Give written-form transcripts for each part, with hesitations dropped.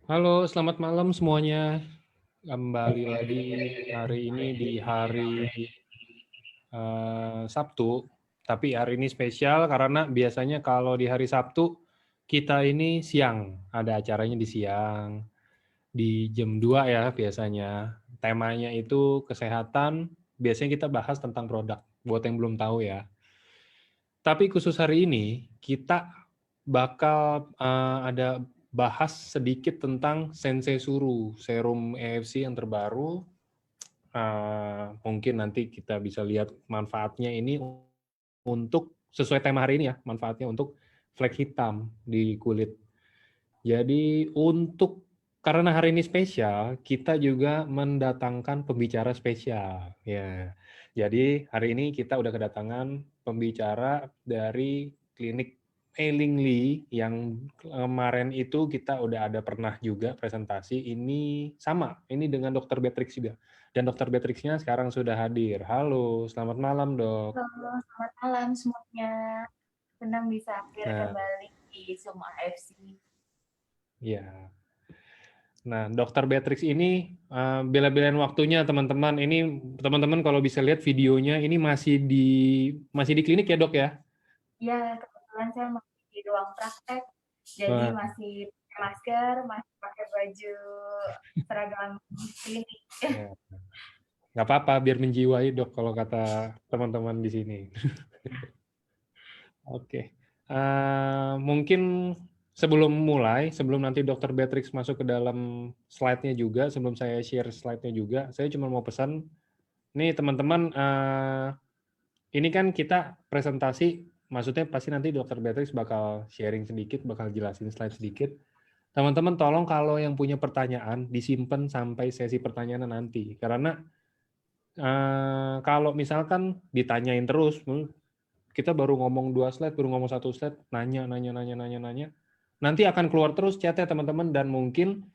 Halo, selamat malam semuanya. Kembali lagi hari ini di hari Sabtu. Tapi hari ini spesial karena biasanya kalau di hari Sabtu kita ini siang, ada acaranya di siang, di jam 2 ya biasanya. Temanya itu kesehatan, biasanya kita bahas tentang produk, buat yang belum tahu ya. Tapi khusus hari ini kita bakal ada bahas sedikit tentang Sensei Suru, serum EFC yang terbaru. Mungkin nanti kita bisa lihat manfaatnya ini untuk sesuai tema hari ini ya, manfaatnya untuk flek hitam di kulit. Jadi karena hari ini spesial, kita juga mendatangkan pembicara spesial. Ya, jadi hari ini kita udah kedatangan pembicara dari klinik Elingli yang kemarin itu kita udah ada pernah juga presentasi. Ini sama, ini dengan Dokter Beatrix juga. Dan Dokter Beatrixnya sekarang sudah hadir. Halo, selamat malam dok. Halo, selamat malam semuanya. Senang bisa hadir Nah, kembali di Zoom AFC. ya. Nah, Dokter Beatrix ini bela-belain waktunya teman-teman. Ini teman-teman kalau bisa lihat videonya ini masih di klinik ya dok ya? Ya, kebetulan saya masih di ruang praktek, jadi Wah, masih pakai masker, masih pakai baju seragam klinik. ya. Nggak apa-apa biar menjiwai dok kalau kata teman-teman di sini. Oke. Mungkin sebelum nanti Dokter Beatrix masuk ke dalam slide-nya juga, sebelum saya share slide-nya juga, saya cuma mau pesan, nih teman-teman, ini kan kita presentasi, maksudnya pasti nanti Dokter Beatrix bakal sharing sedikit, bakal jelasin slide sedikit. Teman-teman tolong kalau yang punya pertanyaan disimpan sampai sesi pertanyaan nanti. Karena kalau misalkan ditanyain terus, kita baru ngomong 2 slide, baru ngomong 1 slide, nanya. Nanti akan keluar terus chatnya teman-teman dan mungkin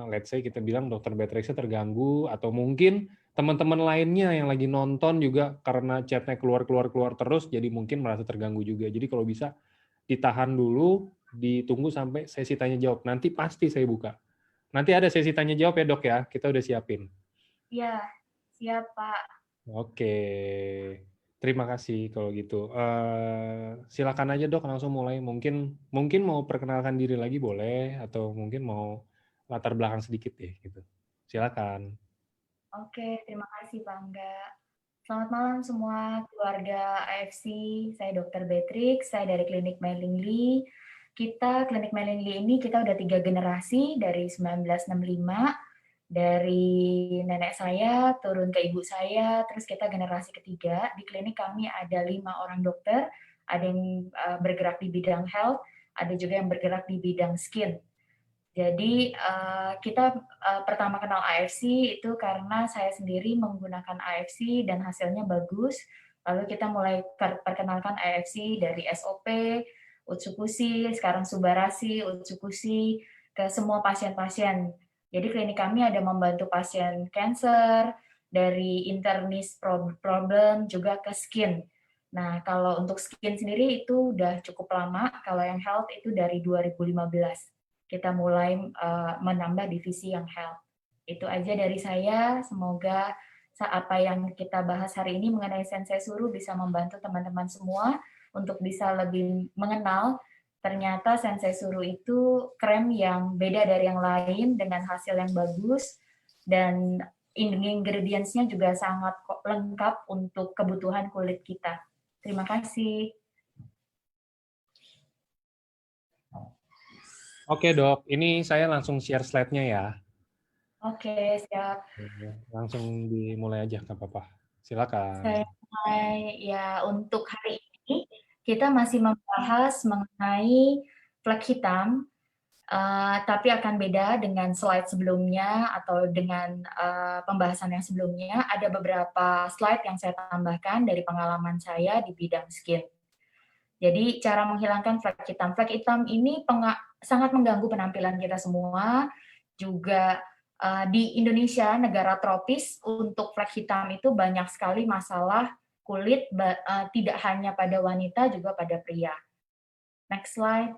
let's say kita bilang Dokter Beatrixnya terganggu atau mungkin teman-teman lainnya yang lagi nonton juga karena chatnya keluar terus jadi mungkin merasa terganggu juga. Jadi kalau bisa ditahan dulu, ditunggu sampai sesi tanya jawab. Nanti pasti saya buka. Nanti ada sesi tanya jawab ya dok ya, kita udah siapin. Ya, siap Pak. Oke, terima kasih kalau gitu. Silakan aja dok, langsung mulai. Mungkin mau perkenalkan diri lagi boleh, atau mungkin mau latar belakang sedikit deh gitu. Silakan. Oke, terima kasih Pak Angga. Selamat malam semua keluarga AFC. Saya Dr. Beatrix, saya dari Klinik Melingli. Klinik Melingli ini kita udah 3 generasi dari 1965, dari nenek saya turun ke ibu saya, terus kita generasi ketiga. Di klinik kami ada 5 orang dokter, ada yang bergerak di bidang health, ada juga yang bergerak di bidang skin. Jadi kita pertama kenal AFC itu karena saya sendiri menggunakan AFC dan hasilnya bagus. Lalu kita mulai perkenalkan AFC dari SOP, Utsukushi, sekarang Subarasi, Utsukushi ke semua pasien-pasien. Jadi klinik kami ada membantu pasien cancer, dari internis problem juga ke skin. Nah, kalau untuk skin sendiri itu udah cukup lama, kalau yang health itu dari 2015 kita mulai menambah divisi yang health. Itu aja dari saya, semoga apa yang kita bahas hari ini mengenai Sensei Suru bisa membantu teman-teman semua untuk bisa lebih mengenal ternyata Sensei Suru itu krem yang beda dari yang lain dengan hasil yang bagus dan ingredients-nya juga sangat lengkap untuk kebutuhan kulit kita. Terima kasih. Oke dok, ini saya langsung share slide-nya ya. Oke, siap. Langsung dimulai aja, nggak apa-apa. Silakan. Saya mulai ya untuk hari ini kita masih membahas mengenai flek hitam, tapi akan beda dengan slide sebelumnya atau dengan pembahasan yang sebelumnya. Ada beberapa slide yang saya tambahkan dari pengalaman saya di bidang skin. Jadi cara menghilangkan flek hitam. Flek hitam ini sangat mengganggu penampilan kita semua, juga di Indonesia, negara tropis, untuk flek hitam itu banyak sekali masalah kulit, tidak hanya pada wanita, juga pada pria. Next slide.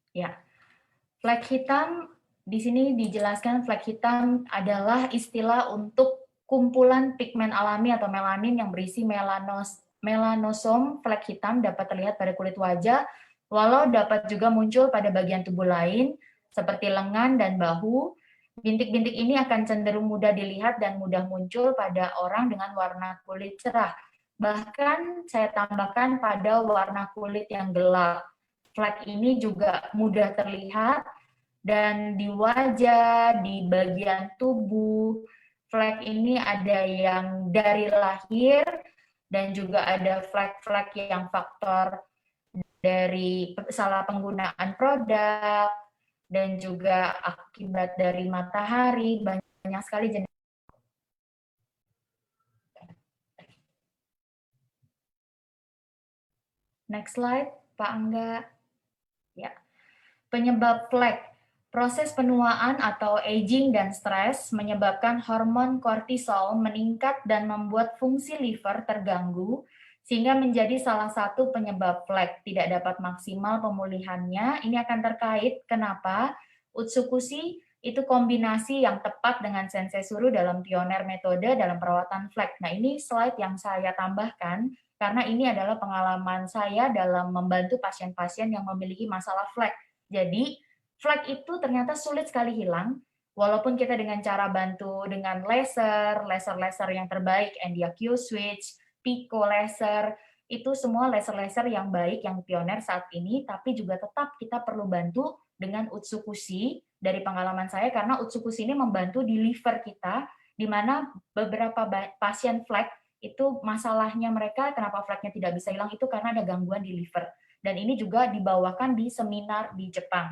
Ya, flek hitam di sini dijelaskan flek hitam adalah istilah untuk kumpulan pigmen alami atau melanin yang berisi melanosom. Flek hitam dapat terlihat pada kulit wajah, walau dapat juga muncul pada bagian tubuh lain seperti lengan dan bahu. Bintik-bintik ini akan cenderung mudah dilihat dan mudah muncul pada orang dengan warna kulit cerah. Bahkan saya tambahkan pada warna kulit yang gelap. Flek ini juga mudah terlihat dan di wajah, di bagian tubuh. Flek ini ada yang dari lahir dan juga ada flek-flek yang faktor dari salah penggunaan produk dan juga akibat dari matahari, banyak sekali jenis. Next slide, Pak Angga. Ya. Penyebab flek. Proses penuaan atau aging dan stres menyebabkan hormon kortisol meningkat dan membuat fungsi liver terganggu, sehingga menjadi salah satu penyebab flek. Tidak dapat maksimal pemulihannya. Ini akan terkait kenapa Utsukushi itu kombinasi yang tepat dengan Sensei Suru dalam pioner metode dalam perawatan flek. Nah, ini slide yang saya tambahkan karena ini adalah pengalaman saya dalam membantu pasien-pasien yang memiliki masalah flek. Jadi, flek itu ternyata sulit sekali hilang, walaupun kita dengan cara bantu dengan laser yang terbaik, Endia Q-switch, Pico laser, itu semua laser-laser yang baik, yang pioner saat ini, tapi juga tetap kita perlu bantu dengan Utsukushi dari pengalaman saya, karena Utsukushi ini membantu di liver kita, di mana beberapa pasien flek itu masalahnya mereka kenapa fleknya tidak bisa hilang itu karena ada gangguan di liver. Dan ini juga dibawakan di seminar di Jepang.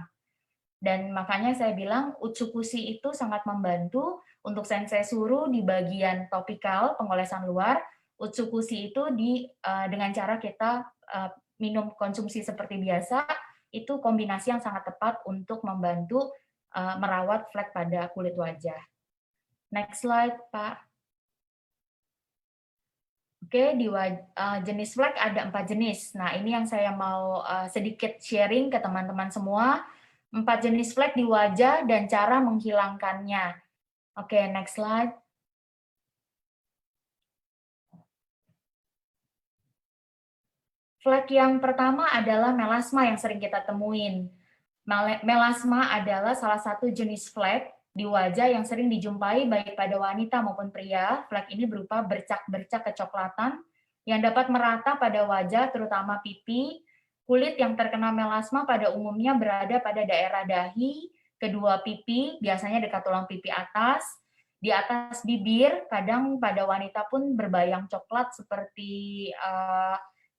Dan makanya saya bilang Utsukushi itu sangat membantu untuk Sensei Suru di bagian topikal, pengolesan luar. Utsukushi itu dengan cara kita minum konsumsi seperti biasa, itu kombinasi yang sangat tepat untuk membantu merawat flek pada kulit wajah. Next slide, Pak. Oke, di jenis flek ada 4 jenis. Nah, ini yang saya mau sedikit sharing ke teman-teman semua. 4 jenis flek di wajah dan cara menghilangkannya. Oke, next slide. Flek yang pertama adalah melasma yang sering kita temuin. Melasma adalah salah satu jenis flek di wajah yang sering dijumpai baik pada wanita maupun pria. Flek ini berupa bercak-bercak kecoklatan yang dapat merata pada wajah, terutama pipi. Kulit yang terkena melasma pada umumnya berada pada daerah dahi, kedua pipi, biasanya dekat tulang pipi atas, di atas bibir, kadang pada wanita pun berbayang coklat seperti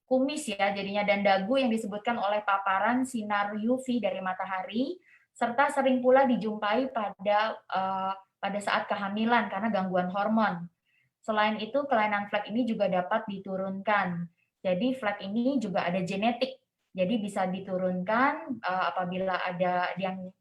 kumis ya jadinya, dan dagu yang disebutkan oleh paparan sinar UV dari matahari, serta sering pula dijumpai pada saat kehamilan karena gangguan hormon. Selain itu, kelainan flek ini juga dapat diturunkan. Jadi flek ini juga ada genetik. Jadi bisa diturunkan apabila ada yang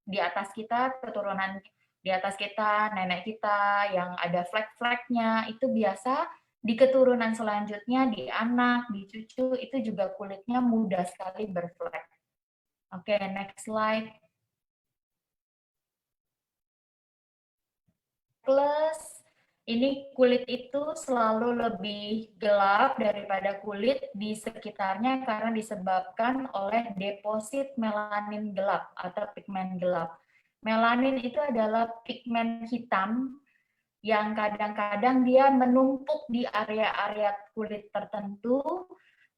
di atas kita, keturunan di atas kita, nenek kita yang ada flek-fleknya, itu biasa di keturunan selanjutnya, di anak, di cucu, itu juga kulitnya mudah sekali berflek. Oke, next slide. Plus, ini kulit itu selalu lebih gelap daripada kulit di sekitarnya karena disebabkan oleh deposit melanin gelap atau pigmen gelap. Melanin itu adalah pigmen hitam yang kadang-kadang dia menumpuk di area-area kulit tertentu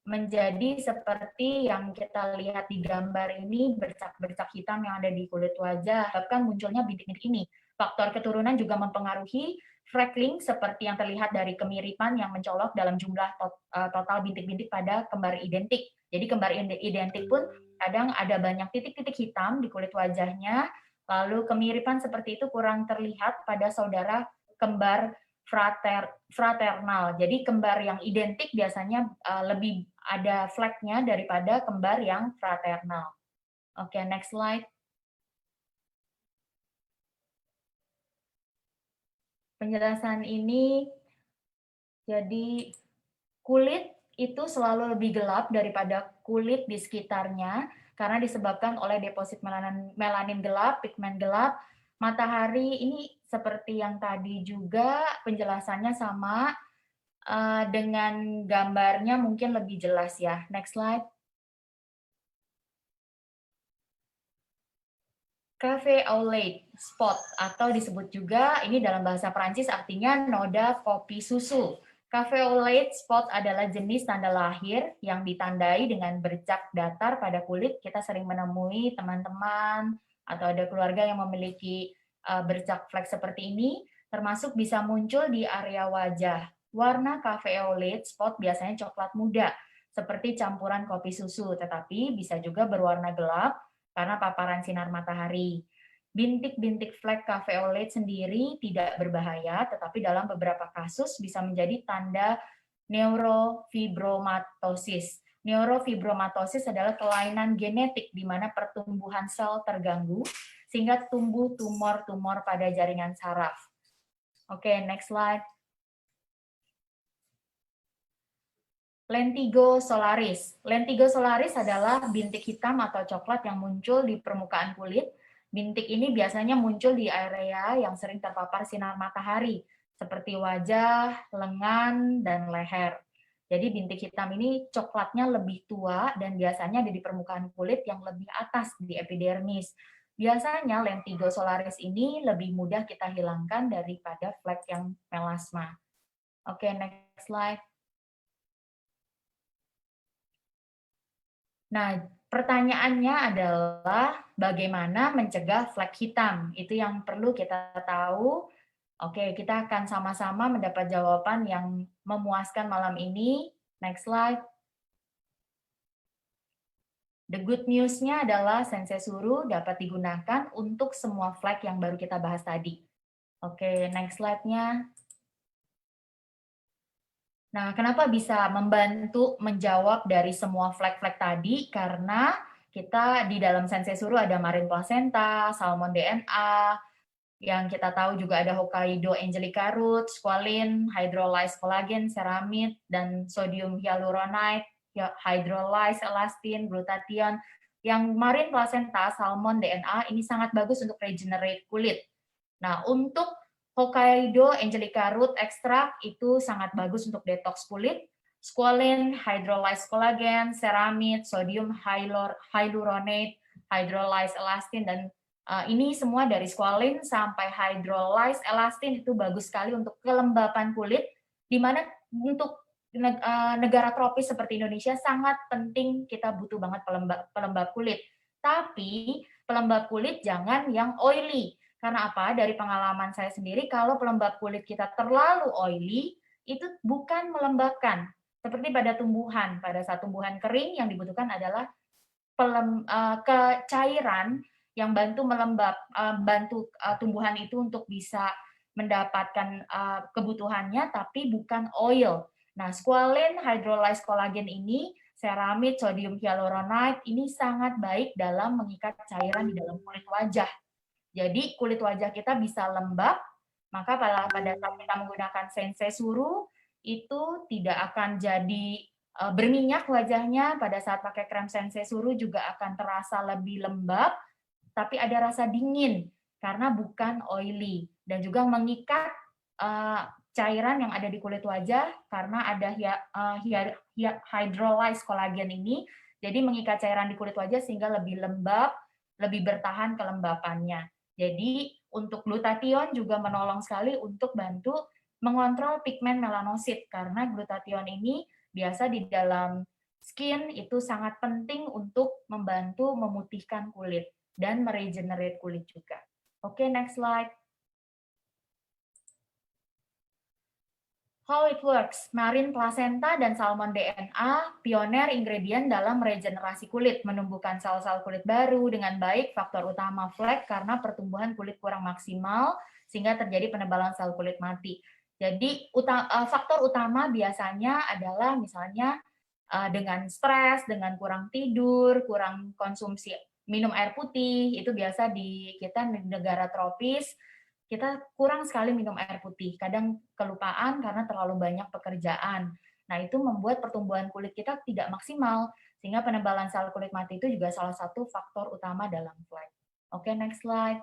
menjadi seperti yang kita lihat di gambar ini, bercak-bercak hitam yang ada di kulit wajah, bahkan munculnya bintik-bintik ini. Faktor keturunan juga mempengaruhi freckling seperti yang terlihat dari kemiripan yang mencolok dalam jumlah total bintik-bintik pada kembar identik. Jadi kembar identik pun kadang ada banyak titik-titik hitam di kulit wajahnya, lalu kemiripan seperti itu kurang terlihat pada saudara kembar fraternal. Jadi kembar yang identik biasanya lebih ada fleknya daripada kembar yang fraternal. Oke, next slide. Penjelasan ini, jadi kulit itu selalu lebih gelap daripada kulit di sekitarnya karena disebabkan oleh deposit melanin gelap, pigmen gelap. Matahari ini seperti yang tadi juga penjelasannya sama, dengan gambarnya mungkin lebih jelas ya. Next slide. Café au lait spot atau disebut juga ini dalam bahasa Prancis artinya noda kopi susu. Café au lait spot adalah jenis tanda lahir yang ditandai dengan bercak datar pada kulit. Kita sering menemui teman-teman atau ada keluarga yang memiliki bercak flek seperti ini, termasuk bisa muncul di area wajah. Warna café au lait spot biasanya coklat muda, seperti campuran kopi susu, tetapi bisa juga berwarna gelap karena paparan sinar matahari. Bintik-bintik flek café au lait sendiri tidak berbahaya, tetapi dalam beberapa kasus bisa menjadi tanda neurofibromatosis. Neurofibromatosis adalah kelainan genetik di mana pertumbuhan sel terganggu sehingga tumbuh tumor-tumor pada jaringan saraf. Oke, next slide. Lentigo solaris. Lentigo solaris adalah bintik hitam atau coklat yang muncul di permukaan kulit. Bintik ini biasanya muncul di area yang sering terpapar sinar matahari, seperti wajah, lengan, dan leher. Jadi bintik hitam ini coklatnya lebih tua dan biasanya ada di permukaan kulit yang lebih atas di epidermis. Biasanya lentigo solaris ini lebih mudah kita hilangkan daripada flek yang melasma. Oke, next slide. Nah, pertanyaannya adalah bagaimana mencegah flek hitam? Itu yang perlu kita tahu. Oke, kita akan sama-sama mendapat jawaban yang memuaskan malam ini. Next slide. The good news-nya adalah Sensei Suru dapat digunakan untuk semua flek yang baru kita bahas tadi. Oke, next slide-nya. Nah, kenapa bisa membantu menjawab dari semua flek-flek tadi? Karena kita di dalam Sensei Suru ada marine placenta, salmon DNA, yang kita tahu juga ada Hokkaido angelica root, squalene, hydrolyzed collagen, ceramide, dan sodium hyaluronate, hydrolyzed elastin, glutathione. Yang marine placenta, salmon DNA ini sangat bagus untuk regenerate kulit. Nah, untuk Hokkaido angelica root extract itu sangat bagus untuk detox kulit. Squalene, hydrolyzed collagen, ceramide, sodium hyaluronate, hydrolyzed elastin, dan ini semua dari squalene sampai hydrolyzed elastin itu bagus sekali untuk kelembapan kulit, di mana untuk negara tropis seperti Indonesia sangat penting kita butuh banget pelembab kulit. Tapi pelembab kulit jangan yang oily. Karena apa? Dari pengalaman saya sendiri, kalau pelembab kulit kita terlalu oily, itu bukan melembabkan. Seperti pada tumbuhan, pada saat tumbuhan kering yang dibutuhkan adalah cairan yang bantu bantu tumbuhan itu untuk bisa mendapatkan kebutuhannya, tapi bukan oil. Nah, squalene, hydrolyzed collagen ini, ceramide, sodium hyaluronate, ini sangat baik dalam mengikat cairan di dalam kulit wajah. Jadi kulit wajah kita bisa lembab, maka pada saat kita menggunakan Sensei Suru, itu tidak akan jadi berminyak wajahnya. Pada saat pakai krem Sensei Suru juga akan terasa lebih lembab, tapi ada rasa dingin karena bukan oily. Dan juga mengikat cairan yang ada di kulit wajah karena ada hydrolyzed collagen ini, jadi mengikat cairan di kulit wajah sehingga lebih lembab, lebih bertahan kelembapannya. Jadi untuk glutathione juga menolong sekali untuk bantu mengontrol pigmen melanosit karena glutathione ini biasa di dalam skin itu sangat penting untuk membantu memutihkan kulit dan meregenerate kulit juga. Oke, next slide. How it works, marine placenta dan salmon DNA pioner ingredient dalam regenerasi kulit, menumbuhkan sel-sel kulit baru dengan baik, faktor utama flek karena pertumbuhan kulit kurang maksimal sehingga terjadi penebalan sel kulit mati. Jadi faktor utama biasanya adalah misalnya dengan stres, dengan kurang tidur, kurang konsumsi minum air putih, itu biasa di kita negara tropis, kita kurang sekali minum air putih, kadang kelupaan karena terlalu banyak pekerjaan. Nah, itu membuat pertumbuhan kulit kita tidak maksimal. Sehingga penebalan sel kulit mati itu juga salah satu faktor utama dalam flek. Oke, next slide.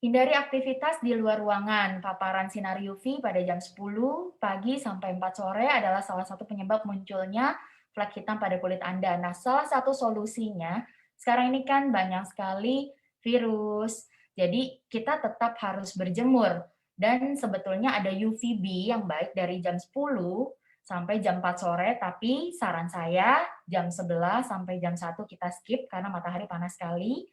Hindari aktivitas di luar ruangan. Paparan sinar UV pada jam 10 pagi sampai 4 sore adalah salah satu penyebab munculnya flek hitam pada kulit Anda. Nah, salah satu solusinya, sekarang ini kan banyak sekali virus, jadi kita tetap harus berjemur. Dan sebetulnya ada UVB yang baik dari jam 10 sampai jam 4 sore, tapi saran saya jam 11 sampai jam 1 kita skip karena matahari panas sekali.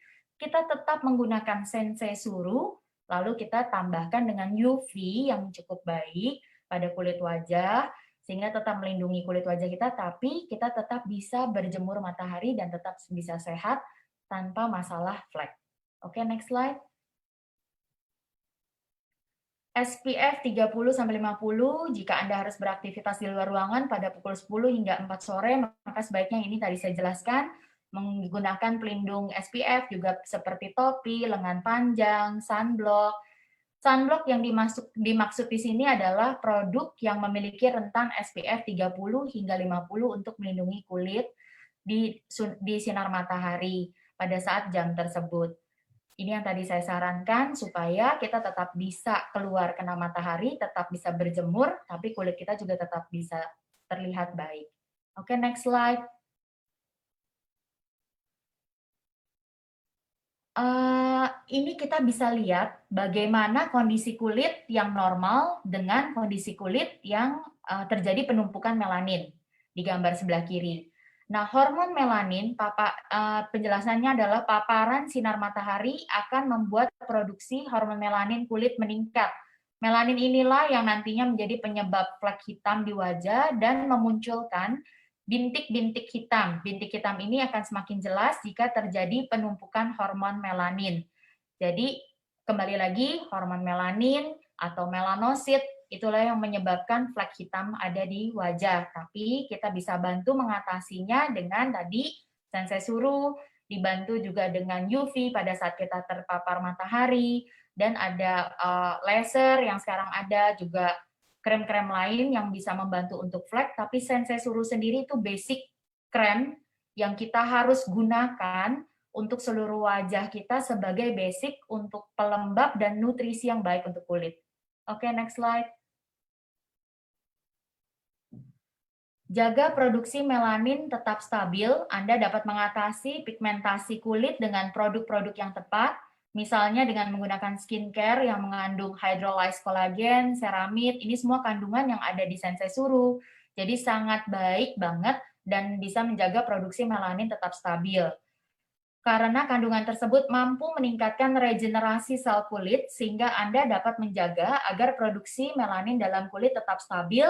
Kita tetap menggunakan sensei suru, lalu kita tambahkan dengan UV yang cukup baik pada kulit wajah, sehingga tetap melindungi kulit wajah kita, tapi kita tetap bisa berjemur matahari dan tetap bisa sehat tanpa masalah flek. Oke, next slide. SPF 30-50, jika Anda harus beraktivitas di luar ruangan pada pukul 10 hingga 4 sore, maka sebaiknya ini tadi saya jelaskan, menggunakan pelindung SPF juga seperti topi, lengan panjang, sunblock. Sunblock yang dimaksud di sini adalah produk yang memiliki rentan SPF 30 hingga 50 untuk melindungi kulit di sinar matahari pada saat jam tersebut. Ini yang tadi saya sarankan supaya kita tetap bisa keluar kena matahari, tetap bisa berjemur, tapi kulit kita juga tetap bisa terlihat baik. Oke, next slide. Ini kita bisa lihat bagaimana kondisi kulit yang normal dengan kondisi kulit yang terjadi penumpukan melanin di gambar sebelah kiri. Nah, hormon melanin, penjelasannya adalah paparan sinar matahari akan membuat produksi hormon melanin kulit meningkat. Melanin inilah yang nantinya menjadi penyebab flek hitam di wajah dan memunculkan bintik-bintik hitam. Bintik hitam ini akan semakin jelas jika terjadi penumpukan hormon melanin. Jadi, kembali lagi, hormon melanin atau melanosit itulah yang menyebabkan flek hitam ada di wajah. Tapi kita bisa bantu mengatasinya dengan tadi sensei suru, dibantu juga dengan UV pada saat kita terpapar matahari, dan ada laser yang sekarang ada juga krem-krem lain yang bisa membantu untuk flek, tapi sensei suru sendiri itu basic krem yang kita harus gunakan untuk seluruh wajah kita sebagai basic untuk pelembab dan nutrisi yang baik untuk kulit. Oke, next slide. Jaga produksi melanin tetap stabil, Anda dapat mengatasi pigmentasi kulit dengan produk-produk yang tepat, misalnya dengan menggunakan skincare yang mengandung hydrolyzed collagen, ceramide, ini semua kandungan yang ada di sensei suru. Jadi sangat baik banget dan bisa menjaga produksi melanin tetap stabil. Karena kandungan tersebut mampu meningkatkan regenerasi sel kulit sehingga Anda dapat menjaga agar produksi melanin dalam kulit tetap stabil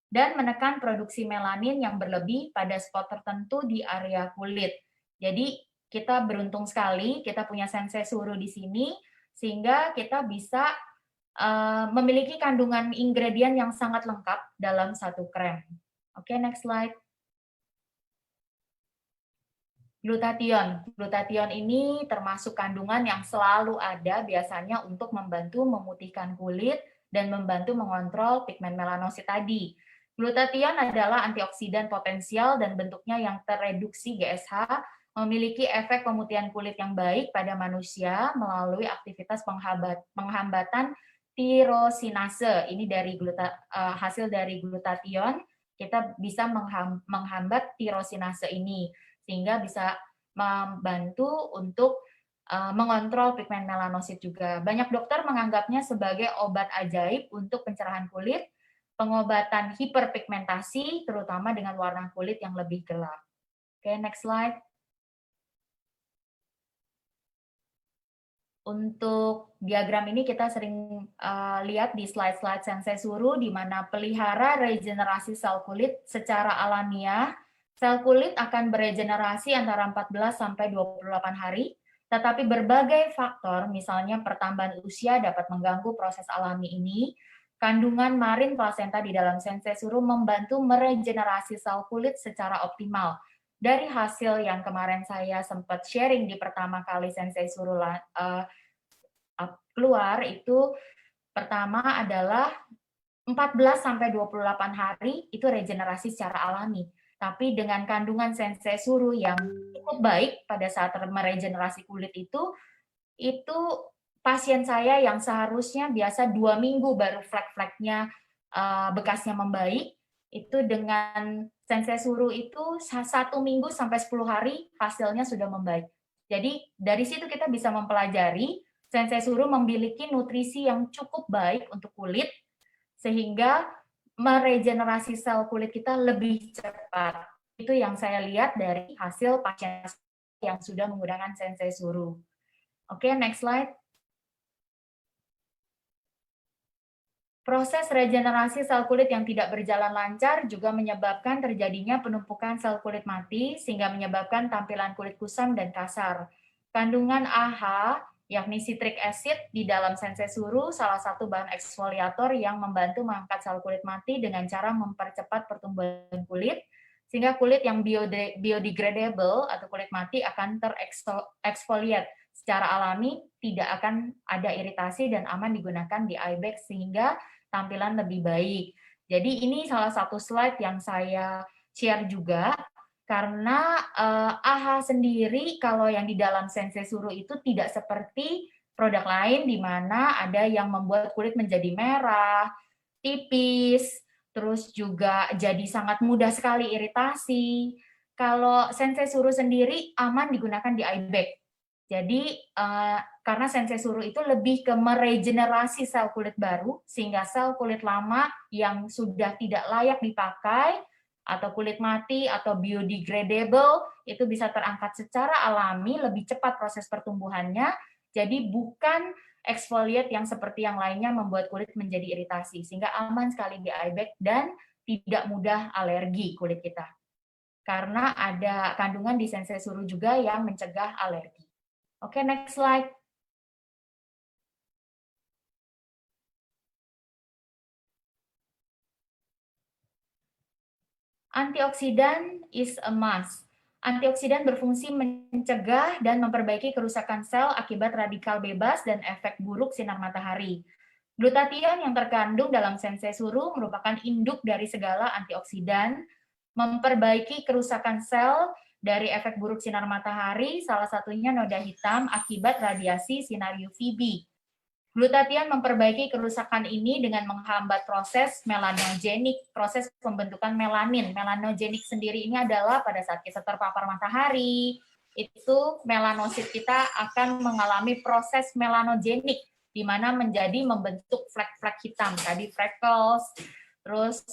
dan menekan produksi melanin yang berlebih pada spot tertentu di area kulit. Jadi kita beruntung sekali, kita punya sensei suru di sini, sehingga kita bisa memiliki kandungan ingredient yang sangat lengkap dalam satu krem. Oke, next slide. Glutathione. Glutathione ini termasuk kandungan yang selalu ada biasanya untuk membantu memutihkan kulit dan membantu mengontrol pigmen melanosit tadi. Glutathione adalah antioksidan potensial dan bentuknya yang tereduksi GSH, memiliki efek pemutihan kulit yang baik pada manusia melalui aktivitas penghambatan tirosinase. Ini dari hasil dari glutathione, kita bisa menghambat tirosinase ini, sehingga bisa membantu untuk mengontrol pigmen melanosit juga. Banyak dokter menganggapnya sebagai obat ajaib untuk pencerahan kulit, pengobatan hiperpigmentasi, terutama dengan warna kulit yang lebih gelap. Oke, next slide. Untuk diagram ini kita sering lihat di slide-slide sensei suru, di mana pelihara regenerasi sel kulit secara alamiah. Sel kulit akan beregenerasi antara 14 sampai 28 hari, tetapi berbagai faktor, misalnya pertambahan usia dapat mengganggu proses alami ini. Kandungan marin plasenta di dalam sensei suru membantu meregenerasi sel kulit secara optimal. Dari hasil yang kemarin saya sempat sharing di pertama kali sensei suru keluar, itu pertama adalah 14 sampai 28 hari itu regenerasi secara alami. Tapi dengan kandungan sensei suru yang cukup baik pada saat meregenerasi kulit itu pasien saya yang seharusnya biasa 2 minggu baru flek-fleknya bekasnya membaik, itu dengan sensei suru itu 1 minggu sampai 10 hari hasilnya sudah membaik. Jadi dari situ kita bisa mempelajari sensei suru memiliki nutrisi yang cukup baik untuk kulit, sehingga meregenerasi sel kulit kita lebih cepat. Itu yang saya lihat dari hasil pasien yang sudah menggunakan sensei suru. Oke, next slide. Proses regenerasi sel kulit yang tidak berjalan lancar juga menyebabkan terjadinya penumpukan sel kulit mati, sehingga menyebabkan tampilan kulit kusam dan kasar. Kandungan AHA, yakni citric acid di dalam sensei suru, salah satu bahan eksfoliator yang membantu mengangkat sel kulit mati dengan cara mempercepat pertumbuhan kulit, sehingga kulit yang biodegradable atau kulit mati akan tereksfoliat secara alami, tidak akan ada iritasi dan aman digunakan di eye bag sehingga tampilan lebih baik. Jadi ini salah satu slide yang saya share juga, karena AHA sendiri kalau yang di dalam sensei suru itu tidak seperti produk lain di mana ada yang membuat kulit menjadi merah, tipis, terus juga jadi sangat mudah sekali iritasi. Kalau sensei suru sendiri aman digunakan di eye bag. Jadi karena sensei suru itu lebih ke meregenerasi sel kulit baru, sehingga sel kulit lama yang sudah tidak layak dipakai atau kulit mati atau biodegradable itu bisa terangkat secara alami, lebih cepat proses pertumbuhannya. Jadi bukan exfoliate yang seperti yang lainnya membuat kulit menjadi iritasi, sehingga aman sekali di eye bag dan tidak mudah alergi kulit kita. Karena ada kandungan di sensei suru juga yang mencegah alergi. Oke, next slide. Antioksidan is a must. Antioksidan berfungsi mencegah dan memperbaiki kerusakan sel akibat radikal bebas dan efek buruk sinar matahari. Glutathione yang terkandung dalam sensei suru merupakan induk dari segala antioksidan, memperbaiki kerusakan sel dari efek buruk sinar matahari, salah satunya noda hitam akibat radiasi sinar UVB. Glutathione memperbaiki kerusakan ini dengan menghambat proses melanogenik, proses pembentukan melanin. Melanogenik sendiri ini adalah pada saat kita terpapar matahari, itu melanosit kita akan mengalami proses melanogenik, di mana menjadi membentuk flek-flek hitam, tadi freckles, terus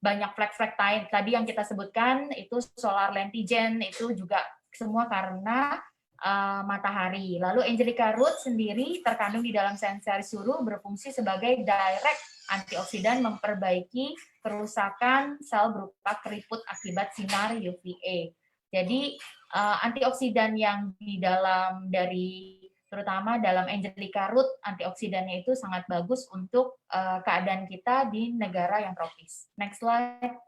banyak flek-flek tadi yang kita sebutkan, itu solar lentigen, itu juga semua karena matahari. Lalu Angelica root sendiri terkandung di dalam sensei suru berfungsi sebagai direct antioksidan, memperbaiki kerusakan sel berupa keriput akibat sinar UVA. Jadi antioksidan yang di dalam dari terutama dalam Angelica root, antioksidannya itu sangat bagus untuk keadaan kita di negara yang tropis. Next slide.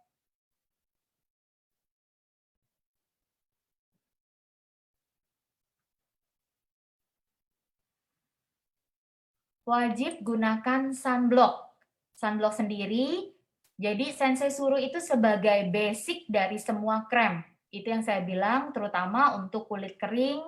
Wajib gunakan sunblock. Sunblock sendiri, jadi sensei suru itu sebagai basic dari semua krem. Itu yang saya bilang, terutama untuk kulit kering,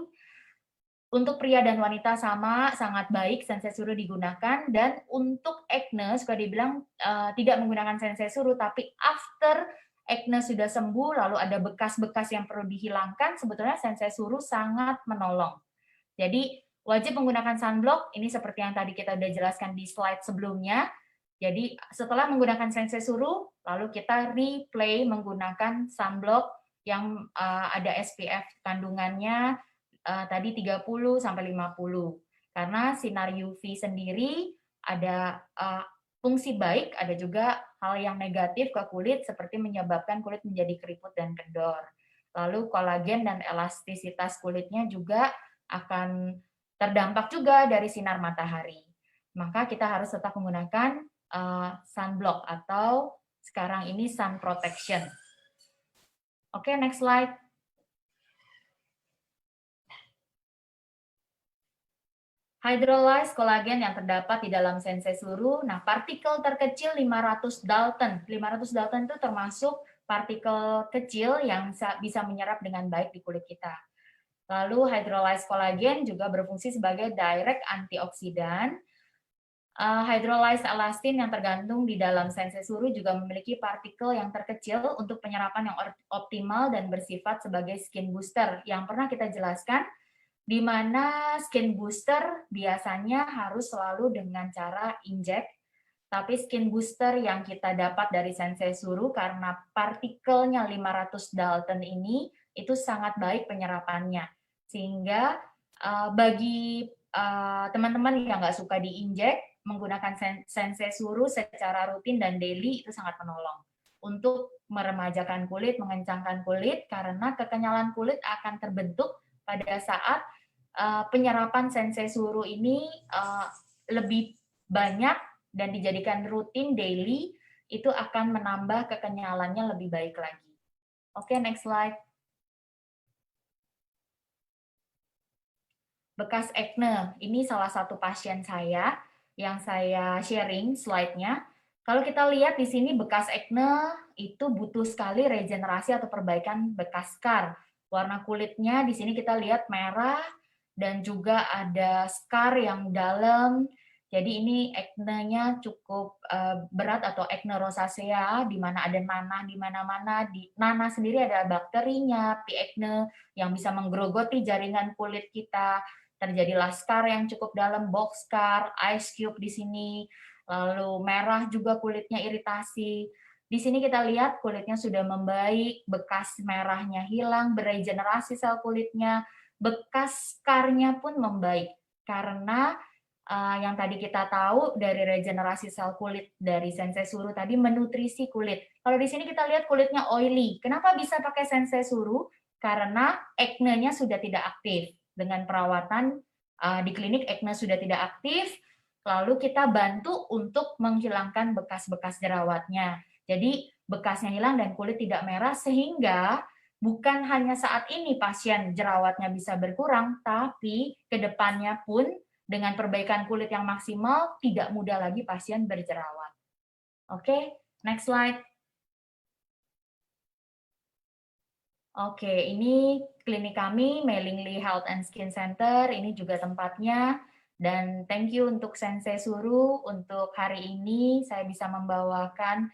untuk pria dan wanita sama, sangat baik sensei suru digunakan. Dan untuk acne, suka dibilang tidak menggunakan sensei suru, tapi after acne sudah sembuh, lalu ada bekas-bekas yang perlu dihilangkan, sebetulnya sensei suru sangat menolong. Jadi wajib menggunakan sunblock, ini seperti yang tadi kita udah jelaskan di slide sebelumnya. Jadi setelah menggunakan sensei suru, lalu kita replay menggunakan sunblock yang ada SPF kandungannya tadi 30 sampai 50. Karena sinar UV sendiri ada fungsi baik, ada juga hal yang negatif ke kulit seperti menyebabkan kulit menjadi keriput dan kendor. Lalu kolagen dan elastisitas kulitnya juga akan terdampak juga dari sinar matahari. Maka kita harus tetap menggunakan sunblock atau sekarang ini sun protection. Oke, next slide. Hydrolyzed kolagen yang terdapat di dalam sensei suru. Nah, partikel terkecil 500 Dalton. 500 Dalton itu termasuk partikel kecil yang bisa menyerap dengan baik di kulit kita. Lalu hydrolyzed collagen juga berfungsi sebagai direct antioksidan. Hydrolyzed elastin yang tergantung di dalam sensei suru juga memiliki partikel yang terkecil untuk penyerapan yang optimal dan bersifat sebagai skin booster. Yang pernah kita jelaskan, di mana skin booster biasanya harus selalu dengan cara inject, tapi skin booster yang kita dapat dari sensei suru karena partikelnya 500 Dalton ini itu sangat baik penyerapannya. Sehingga bagi teman-teman yang nggak suka diinjek, menggunakan sensei suru secara rutin dan daily itu sangat menolong untuk meremajakan kulit, mengencangkan kulit, karena kekenyalan kulit akan terbentuk pada saat penyerapan sensei suru ini lebih banyak dan dijadikan rutin daily, itu akan menambah kekenyalannya lebih baik lagi. Oke, next slide. Bekas acne, ini salah satu pasien saya yang saya sharing slide-nya. Kalau kita lihat di sini bekas acne itu butuh sekali regenerasi atau perbaikan bekas scar. Warna kulitnya di sini kita lihat merah dan juga ada scar yang dalam. Jadi ini acne-nya cukup berat atau acne rosacea, di mana ada nanah di mana-mana. Di nanah sendiri ada bakterinya, P. acne, yang bisa menggerogoti jaringan kulit kita. Terjadilah scar yang cukup dalam, box scar, ice cube di sini. Lalu merah juga kulitnya, iritasi. Di sini kita lihat kulitnya sudah membaik, bekas merahnya hilang, beregenerasi sel kulitnya, bekas scarnya pun membaik. Karena yang tadi kita tahu dari regenerasi sel kulit dari sensei suru tadi menutrisi kulit. Kalau di sini kita lihat kulitnya oily. Kenapa bisa pakai sensei suru? Karena acne-nya sudah tidak aktif. Dengan perawatan di klinik acne sudah tidak aktif, lalu kita bantu untuk menghilangkan bekas-bekas jerawatnya. Jadi bekasnya hilang dan kulit tidak merah, sehingga bukan hanya saat ini pasien jerawatnya bisa berkurang, tapi ke depannya pun dengan perbaikan kulit yang maksimal, tidak mudah lagi pasien berjerawat. Oke, next slide. Oke, ini klinik kami, Mellingli Health and Skin Center, ini juga tempatnya. Dan thank you untuk Sensei Suru, untuk hari ini saya bisa membawakan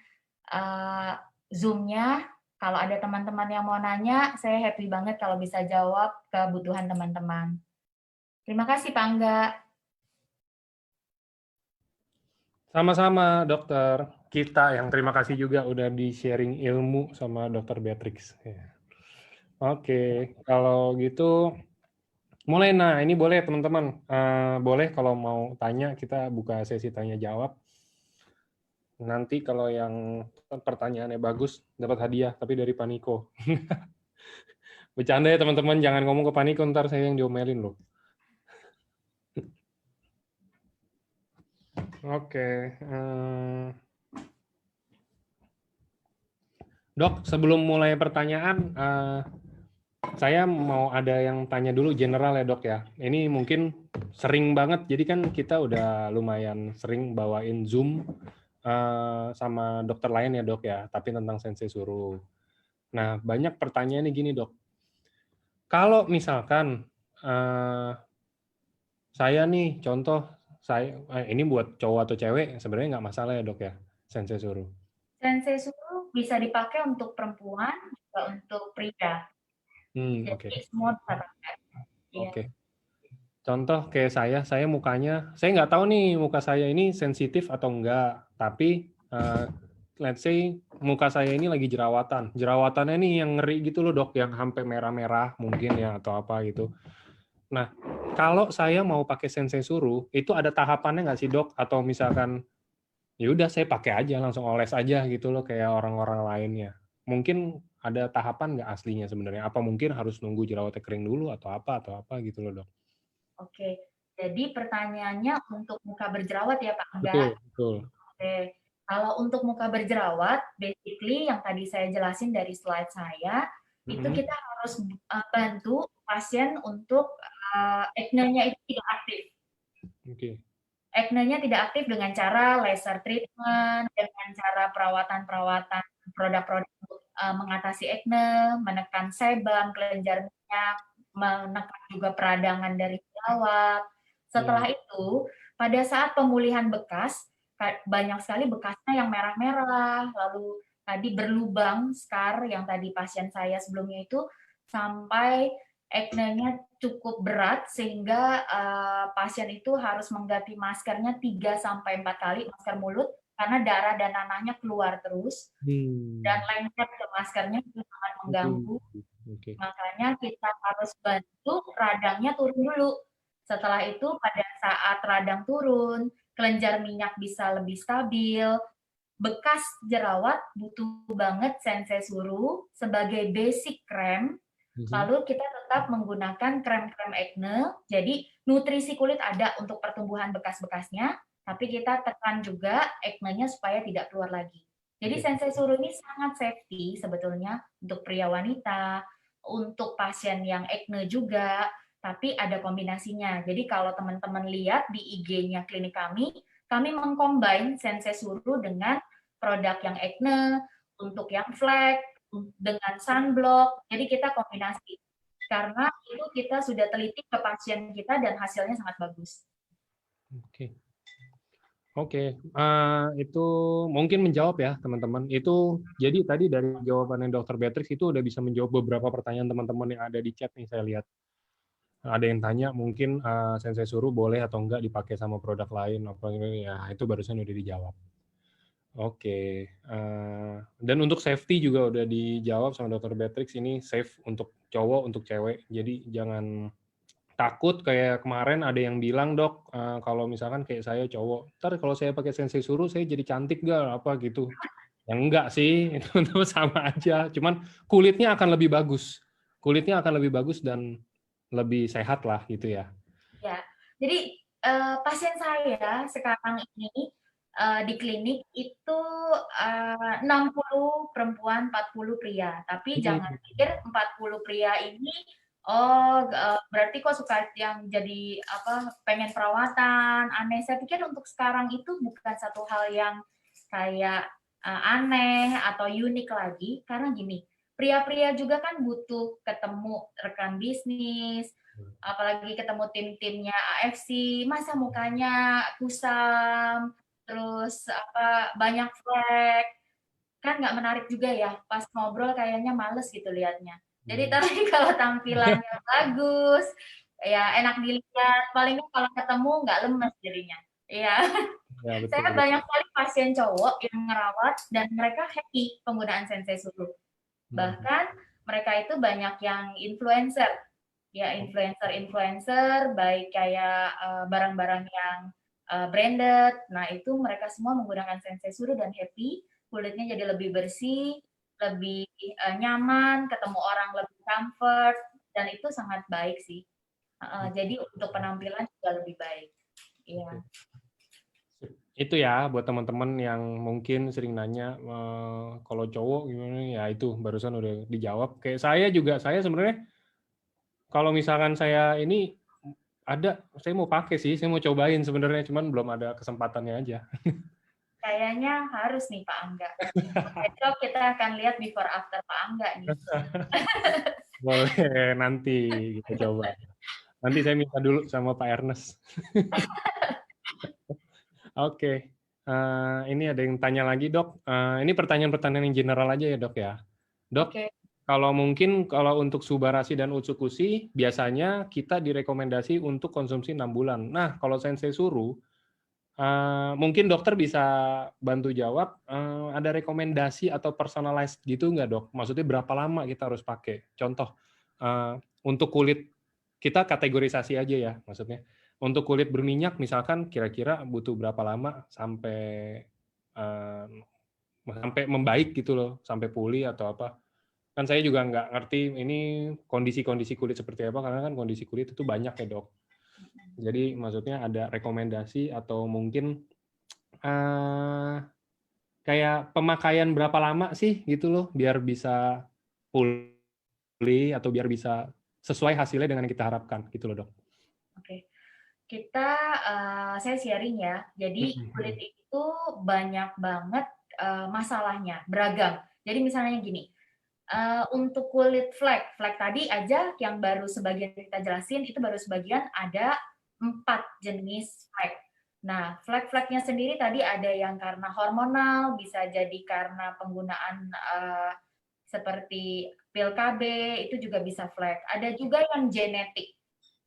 Zoom-nya. Kalau ada teman-teman yang mau nanya, saya happy banget kalau bisa jawab kebutuhan teman-teman. Terima kasih, Pak Angga. Sama-sama, dokter. Kita yang terima kasih juga udah di-sharing ilmu sama dokter Beatrix. Oke, kalau gitu mulai. Nah, ini boleh teman-teman. Boleh kalau mau tanya, kita buka sesi tanya-jawab. Nanti kalau yang pertanyaannya bagus, dapat hadiah, tapi dari Paniko. Bercanda ya teman-teman, jangan ngomong ke Paniko, ntar saya yang diomelin loh. Oke. Dok, sebelum mulai pertanyaan, saya mau ada yang tanya dulu general ya dok ya. Ini mungkin sering banget, jadi kan kita udah lumayan sering bawain Zoom sama dokter lain ya dok ya, tapi tentang sensei suru. Nah, banyak pertanyaannya gini dok. Kalau misalkan saya nih, contoh, ini buat cowok atau cewek, sebenarnya nggak masalah ya dok ya, sensei suru. Sensei suru bisa dipakai untuk perempuan, juga untuk pria. Oke. Semua bisa pakai. Oke. Contoh kayak saya mukanya, saya nggak tahu nih muka saya ini sensitif atau enggak, tapi let's say muka saya ini lagi jerawatan. Jerawatannya nih yang ngeri gitu loh dok, yang sampai merah-merah mungkin ya atau apa gitu. Nah, kalau saya mau pakai sensei suru, itu ada tahapannya nggak sih dok? Atau misalkan, ya udah saya pakai aja, langsung oles aja gitu loh kayak orang-orang lainnya. Mungkin ada tahapan nggak aslinya sebenarnya? Apa mungkin harus nunggu jerawatnya kering dulu atau apa gitu loh dok? Oke, jadi pertanyaannya untuk muka berjerawat ya Pak Angga? Betul. Oke, kalau untuk muka berjerawat, basically yang tadi saya jelasin dari slide saya, itu kita harus bantu pasien untuk acne-nya itu tidak aktif. Acne-nya tidak aktif dengan cara laser treatment, dengan cara perawatan-perawatan produk-produk untuk mengatasi akne, menekan sebam, kelenjar minyak, menekan juga peradangan dari jerawat. Setelah itu, pada saat pemulihan bekas, banyak sekali bekasnya yang merah-merah, lalu tadi berlubang, scar yang tadi pasien saya sebelumnya itu, sampai acne-nya cukup berat sehingga pasien itu harus mengganti maskernya 3-4 kali, masker mulut, karena darah dan nanahnya keluar terus, dan lengket ke maskernya itu sangat mengganggu. Makanya kita harus bantu radangnya turun dulu. Setelah itu pada saat radang turun, kelenjar minyak bisa lebih stabil, bekas jerawat butuh banget sensei suru sebagai basic krem. Lalu kita tetap menggunakan krem-krem acne. Jadi nutrisi kulit ada untuk pertumbuhan bekas-bekasnya, tapi kita tekan juga acne-nya supaya tidak keluar lagi. Jadi sensei suru ini sangat safety sebetulnya untuk pria wanita, untuk pasien yang acne juga, tapi ada kombinasinya. Jadi kalau teman-teman lihat di IG-nya klinik kami mengcombine sensei suru dengan produk yang acne, untuk yang flek, dengan sunblock. Jadi kita kombinasi. Karena itu kita sudah teliti ke pasien kita dan hasilnya sangat bagus. Oke, itu mungkin menjawab ya teman-teman. Itu jadi tadi dari jawabannya Dr. Beatrix itu udah bisa menjawab beberapa pertanyaan teman-teman yang ada di chat nih saya lihat. Ada yang tanya mungkin sensei suru boleh atau enggak dipakai sama produk lain apa ya itu barusan udah dijawab. Oke, dan untuk safety juga udah dijawab sama Dr. Beatrix, ini safe untuk cowok untuk cewek. Jadi jangan takut kayak kemarin ada yang bilang, "Dok, kalau misalkan kayak saya cowok, ntar kalau saya pakai sensei suru saya jadi cantik nggak?" Apa gitu. Yang enggak sih, itu sama aja. Cuman kulitnya akan lebih bagus. Kulitnya akan lebih bagus dan lebih sehat lah gitu ya. Ya, jadi pasien saya sekarang ini di klinik itu 60 perempuan, 40 pria. Tapi jangan pikir 40 pria ini berarti kok suka yang jadi pengen perawatan, aneh. Saya pikir untuk sekarang itu bukan satu hal yang kayak aneh atau unik lagi, karena gini, pria-pria juga kan butuh ketemu rekan bisnis, apalagi ketemu tim-timnya AFC, masa mukanya kusam, terus banyak flek, kan nggak menarik juga ya, pas ngobrol kayaknya males gitu liatnya. Jadi tapi kalau tampilannya bagus, ya enak dilihat, paling kalau ketemu nggak lemes jadinya. Iya. Ya, betul, Saya banyak sekali pasien cowok yang ngerawat dan mereka happy penggunaan sensei suru. Bahkan mereka itu banyak yang influencer. Ya, influencer baik kayak barang-barang yang branded. Nah, itu mereka semua menggunakan sensei suru dan happy, kulitnya jadi lebih bersih, lebih nyaman, ketemu orang lebih comfort, dan itu sangat baik sih. Jadi untuk penampilan juga lebih baik. Iya. Itu ya buat teman-teman yang mungkin sering nanya kalau cowok gimana ya, itu barusan udah dijawab. Kayak saya juga, saya sebenarnya kalau misalkan saya ini saya mau pakai sih, saya mau cobain sebenarnya, cuman belum ada kesempatannya aja. Kayaknya harus nih Pak Angga. Besok kita akan lihat before after Pak Angga nih. Boleh, nanti kita coba. Nanti saya minta dulu sama Pak Ernest. Oke. Ini ada yang tanya lagi, Dok. Ini pertanyaan-pertanyaan yang general aja ya, Dok ya. Dok, kalau untuk Subarasi dan Utsukushi, biasanya kita direkomendasi untuk konsumsi 6 bulan. Nah, kalau sensei suru, mungkin dokter bisa bantu jawab, ada rekomendasi atau personalized gitu nggak, Dok? Maksudnya berapa lama kita harus pakai? Contoh, untuk kulit, kita kategorisasi aja ya, maksudnya. Untuk kulit berminyak, misalkan kira-kira butuh berapa lama sampai membaik gitu loh, sampai pulih atau apa. Kan saya juga nggak ngerti ini kondisi-kondisi kulit seperti apa, karena kan kondisi kulit itu banyak ya, Dok. Jadi maksudnya ada rekomendasi atau mungkin kayak pemakaian berapa lama sih gitu loh, biar bisa pulih atau biar bisa sesuai hasilnya dengan yang kita harapkan gitu loh, Dok. Oke. Saya sharing ya. Jadi kulit itu banyak banget masalahnya, beragam. Jadi misalnya gini, Untuk kulit flek tadi aja yang baru sebagian kita jelasin, itu baru sebagian, ada 4 jenis flek. Nah, flek-fleknya sendiri tadi ada yang karena hormonal, bisa jadi karena penggunaan seperti pil KB, itu juga bisa flek. Ada juga yang genetik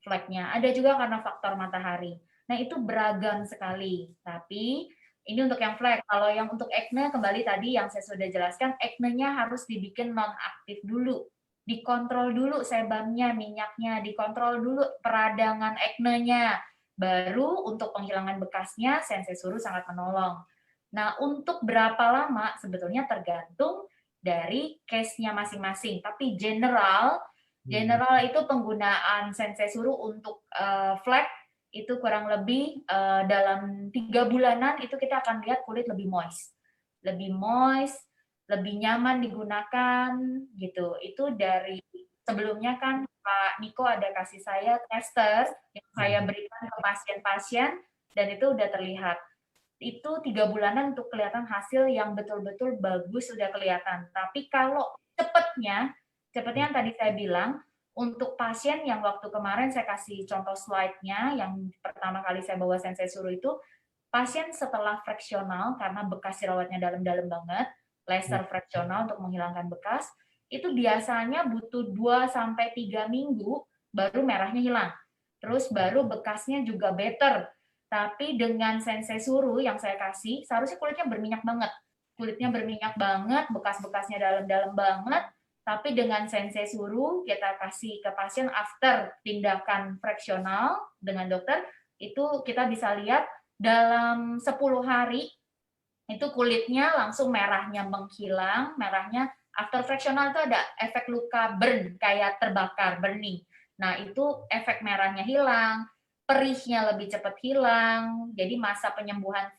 fleknya, ada juga karena faktor matahari. Nah, itu beragam sekali. Tapi ini untuk yang flek. Kalau yang untuk acne, kembali tadi yang saya sudah jelaskan, acne-nya harus dibikin non-aktif dulu. Dikontrol dulu sebamnya, minyaknya, dikontrol dulu peradangan acne-nya. Baru untuk penghilangan bekasnya, Sensei sangat menolong. Nah, untuk berapa lama sebetulnya tergantung dari case-nya masing-masing. Tapi general itu penggunaan Sensei untuk flek itu kurang lebih dalam 3 bulanan itu kita akan lihat kulit lebih moist, lebih nyaman digunakan gitu. Itu dari sebelumnya kan Pak Niko ada kasih saya tester yang saya berikan ke pasien-pasien dan itu udah terlihat. Itu 3 bulanan untuk kelihatan hasil yang betul-betul bagus sudah kelihatan. Tapi kalau cepatnya yang tadi saya bilang, untuk pasien yang waktu kemarin saya kasih contoh slide-nya, yang pertama kali saya bawa Sensei Suruh itu, pasien setelah fraksional, karena bekas jerawatnya dalam-dalam banget, laser fraksional untuk menghilangkan bekas, itu biasanya butuh 2-3 minggu, baru merahnya hilang. Terus baru bekasnya juga better. Tapi dengan Sensei Suruh yang saya kasih, seharusnya kulitnya berminyak banget. Bekas-bekasnya dalam-dalam banget, tapi dengan Sensei Suruh kita kasih ke pasien after tindakan fraksional dengan dokter, itu kita bisa lihat dalam 10 hari itu kulitnya langsung merahnya menghilang, merahnya after fraksional itu ada efek luka burn, kayak terbakar, burning. Nah, itu efek merahnya hilang, perihnya lebih cepat hilang, jadi masa penyembuhan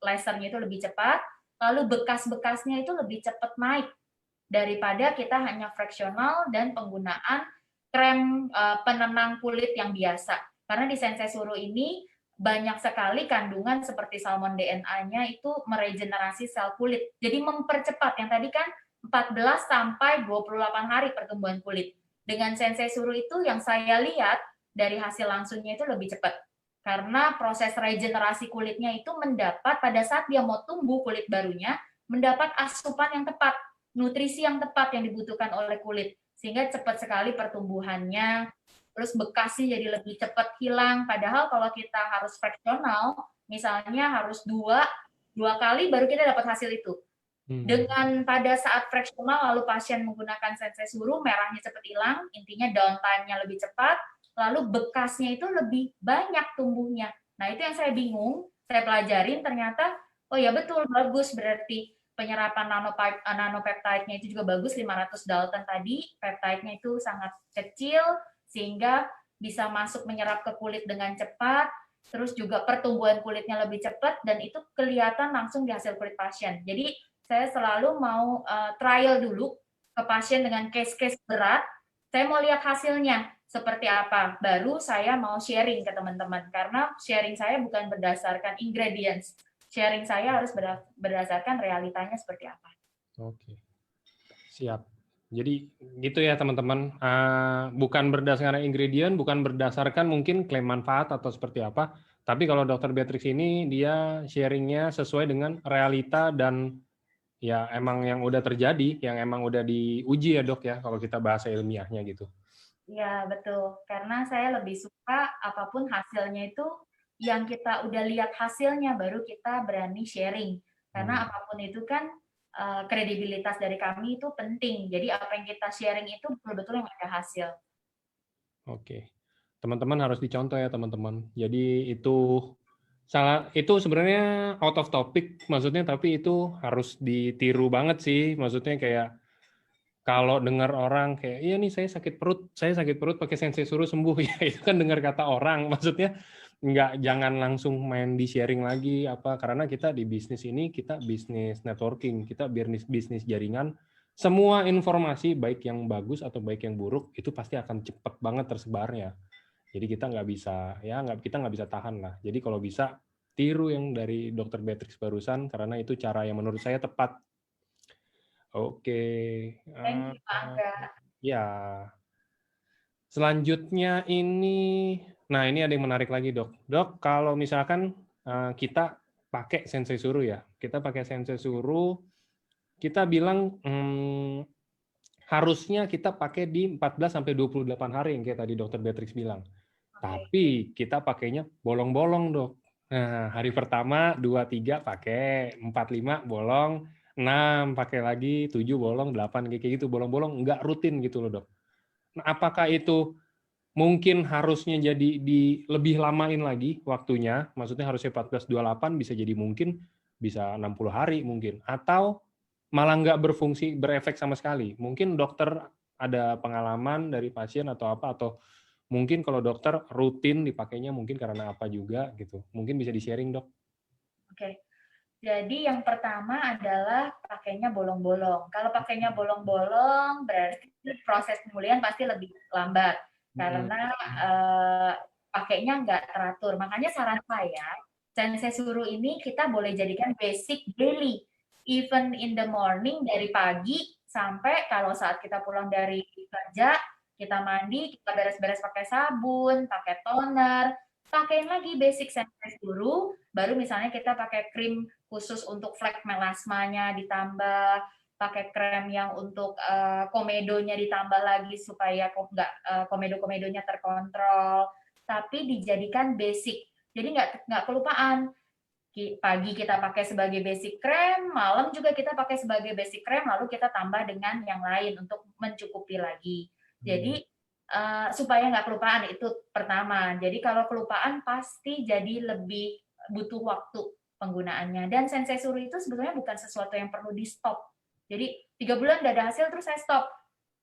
lasernya itu lebih cepat, lalu bekas-bekasnya itu lebih cepat naik daripada kita hanya fraksional dan penggunaan krem penenang kulit yang biasa. Karena di Sensei Suruh ini banyak sekali kandungan seperti salmon DNA-nya itu meregenerasi sel kulit. Jadi mempercepat, yang tadi kan 14 sampai 28 hari pertumbuhan kulit. Dengan Sensei Suruh itu yang saya lihat dari hasil langsungnya itu lebih cepat. Karena proses regenerasi kulitnya itu mendapat pada saat dia mau tumbuh kulit barunya, mendapat asupan yang tepat, nutrisi yang tepat yang dibutuhkan oleh kulit, sehingga cepat sekali pertumbuhannya, terus bekasnya jadi lebih cepat hilang. Padahal kalau kita harus fraksional, misalnya harus dua kali baru kita dapat hasil itu. Dengan pada saat fraksional lalu pasien menggunakan Sensei Suruh, merahnya cepat hilang, intinya downtime-nya lebih cepat, lalu bekasnya itu lebih banyak tumbuhnya. Nah, itu yang saya bingung, saya pelajarin ternyata, oh ya betul, bagus, berarti penyerapan nanopeptide-nya itu juga bagus, 500 Dalton tadi, peptide-nya itu sangat kecil, sehingga bisa masuk menyerap ke kulit dengan cepat, terus juga pertumbuhan kulitnya lebih cepat, dan itu kelihatan langsung di hasil kulit pasien. Jadi, saya selalu mau trial dulu ke pasien dengan case-case berat, saya mau lihat hasilnya seperti apa, baru saya mau sharing ke teman-teman, karena sharing saya bukan berdasarkan ingredients, sharing saya harus berdasarkan realitanya seperti apa. Oke, siap. Jadi gitu ya teman-teman, bukan berdasarkan ingredient, bukan berdasarkan mungkin klaim manfaat atau seperti apa, tapi kalau Dr. Beatrix ini dia sharingnya sesuai dengan realita dan ya emang yang udah terjadi, yang emang udah diuji ya dok ya, kalau kita bahasa ilmiahnya gitu. Iya betul, karena saya lebih suka apapun hasilnya itu yang kita udah lihat hasilnya baru kita berani sharing, karena apapun itu kan kredibilitas dari kami itu penting. Jadi apa yang kita sharing itu betul-betul yang ada hasil. Oke, teman-teman harus dicontoh ya teman-teman. Jadi itu sebenarnya out of topic maksudnya, tapi itu harus ditiru banget sih. Maksudnya kayak kalau dengar orang kayak iya nih saya sakit perut pakai Sensei Suruh sembuh ya itu kan dengar kata orang. Maksudnya jangan langsung main di sharing lagi apa, karena kita di bisnis ini kita bisnis networking, kita bisnis jaringan. Semua informasi baik yang bagus atau baik yang buruk itu pasti akan cepat banget tersebarnya. Jadi kita kita nggak bisa tahan lah. Jadi kalau bisa tiru yang dari Dr. Beatrix barusan, karena itu cara yang menurut saya tepat. Oke. Thank Eh, you, Pak Angga. ya, selanjutnya ini, nah ini ada yang menarik lagi dok. Dok, kalau misalkan kita pakai sensei suruh ya, kita pakai sensei suruh, kita bilang harusnya kita pakai di 14 sampai 28 hari yang kayak tadi dokter Beatrix bilang. Oke. Tapi kita pakainya bolong-bolong dok. Nah, hari pertama 2, 3 pakai, 4, 5 bolong, 6 pakai lagi, 7 bolong, 8 kayak gitu bolong-bolong, nggak rutin gitu loh dok. Nah, apakah itu mungkin harusnya jadi lebih lamain lagi waktunya, maksudnya harusnya 14-28 bisa jadi mungkin bisa 60 hari mungkin, atau malah nggak berfungsi, berefek sama sekali. Mungkin dokter ada pengalaman dari pasien atau apa, atau mungkin kalau dokter rutin dipakainya mungkin karena apa juga gitu. Mungkin bisa di-sharing dok. Oke. Jadi yang pertama adalah pakainya bolong-bolong. Kalau pakainya bolong-bolong berarti proses pemulihan pasti lebih lambat karena pakainya nggak teratur. Makanya saran saya, sensei suruh ini kita boleh jadikan basic daily, even in the morning dari pagi sampai kalau saat kita pulang dari kerja, kita mandi, kita beres-beres pakai sabun, pakai toner, pakein lagi basic sensei suruh, baru misalnya kita pakai krim khusus untuk flek melasmanya ditambah, pakai krem yang untuk komedonya ditambah lagi supaya nggak komedo-komedonya terkontrol, tapi dijadikan basic. Jadi nggak kelupaan. Pagi kita pakai sebagai basic krem, malam juga kita pakai sebagai basic krem, lalu kita tambah dengan yang lain untuk mencukupi lagi. Jadi supaya nggak kelupaan itu pertama. Jadi kalau kelupaan pasti jadi lebih butuh waktu penggunaannya. Dan sensei suruh itu sebetulnya bukan sesuatu yang perlu di stop. Jadi 3 bulan udah ada hasil terus saya stop.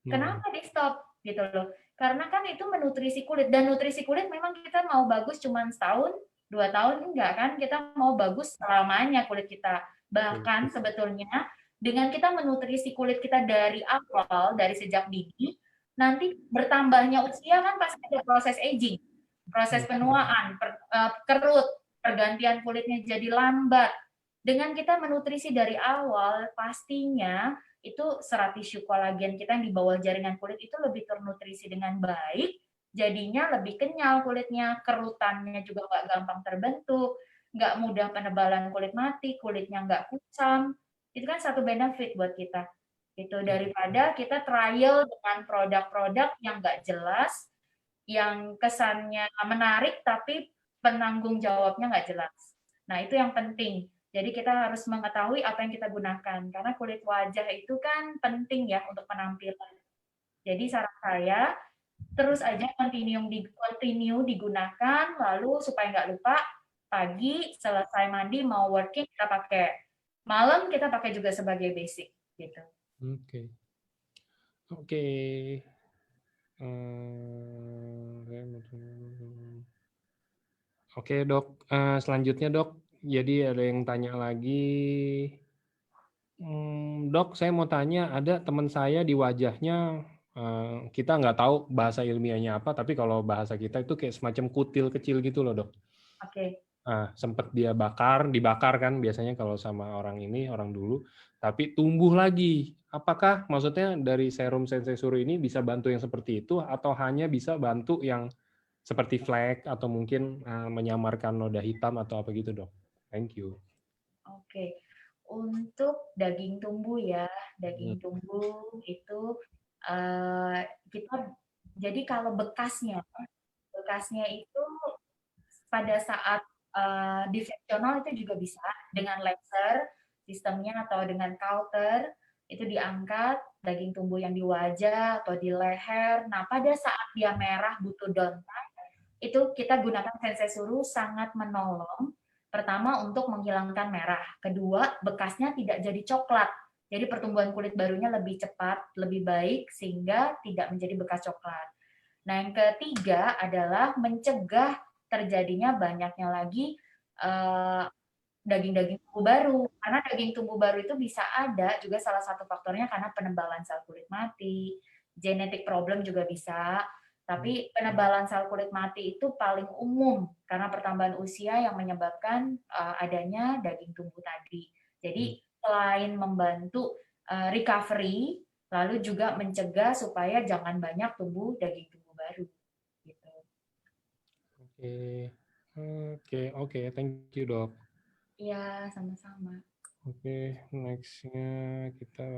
Kenapa di stop gitu loh? Karena kan itu menutrisi kulit dan nutrisi kulit memang kita mau bagus cuma setahun, 2 tahun enggak kan? Kita mau bagus selamanya kulit kita. Bahkan sebetulnya dengan kita menutrisi kulit kita dari awal, dari sejak dini, nanti bertambahnya usia kan pasti ada proses aging, proses penuaan, kerut, pergantian kulitnya jadi lambat. Dengan kita menutrisi dari awal, pastinya itu serat tisu kolagen kita yang di bawah jaringan kulit itu lebih ternutrisi dengan baik, jadinya lebih kenyal kulitnya, kerutannya juga nggak gampang terbentuk, nggak mudah penebalan kulit mati, kulitnya nggak kusam. Itu kan satu benefit buat kita. Itu daripada kita trial dengan produk-produk yang nggak jelas, yang kesannya menarik tapi penanggung jawabnya nggak jelas. Nah, itu yang penting. Jadi kita harus mengetahui apa yang kita gunakan karena kulit wajah itu kan penting ya untuk penampilan. Jadi saran saya terus aja continue digunakan lalu supaya nggak lupa pagi selesai mandi mau working kita pakai, malam kita pakai juga sebagai basic gitu. Oke. Oke. Oke dok, selanjutnya dok, jadi ada yang tanya lagi, dok saya mau tanya, ada teman saya di wajahnya, kita nggak tahu bahasa ilmiahnya apa, tapi kalau bahasa kita itu kayak semacam kutil kecil gitu loh dok. Oke. Sempat dia dibakar kan biasanya kalau sama orang ini, orang dulu, tapi tumbuh lagi. Apakah maksudnya dari serum sensei suruh ini bisa bantu yang seperti itu, atau hanya bisa bantu yang seperti flek atau mungkin menyamarkan noda hitam atau apa gitu dok? Thank you. Oke, untuk daging tumbuh ya, daging tumbuh itu kita jadi kalau bekasnya itu pada saat disseksional itu juga bisa dengan laser sistemnya atau dengan cauter itu diangkat daging tumbuh yang di wajah atau di leher. Nah, pada saat dia merah butuh downtime itu kita gunakan sensei suruh sangat menolong. Pertama untuk menghilangkan merah, kedua bekasnya tidak jadi coklat. Jadi pertumbuhan kulit barunya lebih cepat, lebih baik sehingga tidak menjadi bekas coklat. Nah, yang ketiga adalah mencegah terjadinya banyaknya lagi daging-daging tumbuh baru. Karena daging tumbuh baru itu bisa ada juga salah satu faktornya karena penebalan sel kulit mati, genetic problem juga bisa. Tapi penebalan sel kulit mati itu paling umum karena pertambahan usia yang menyebabkan adanya daging tumbuh tadi. Jadi selain membantu recovery, lalu juga mencegah supaya jangan banyak tumbuh daging tumbuh baru. Gitu. Oke, thank you dok. Iya, sama-sama. Oke, nextnya kita.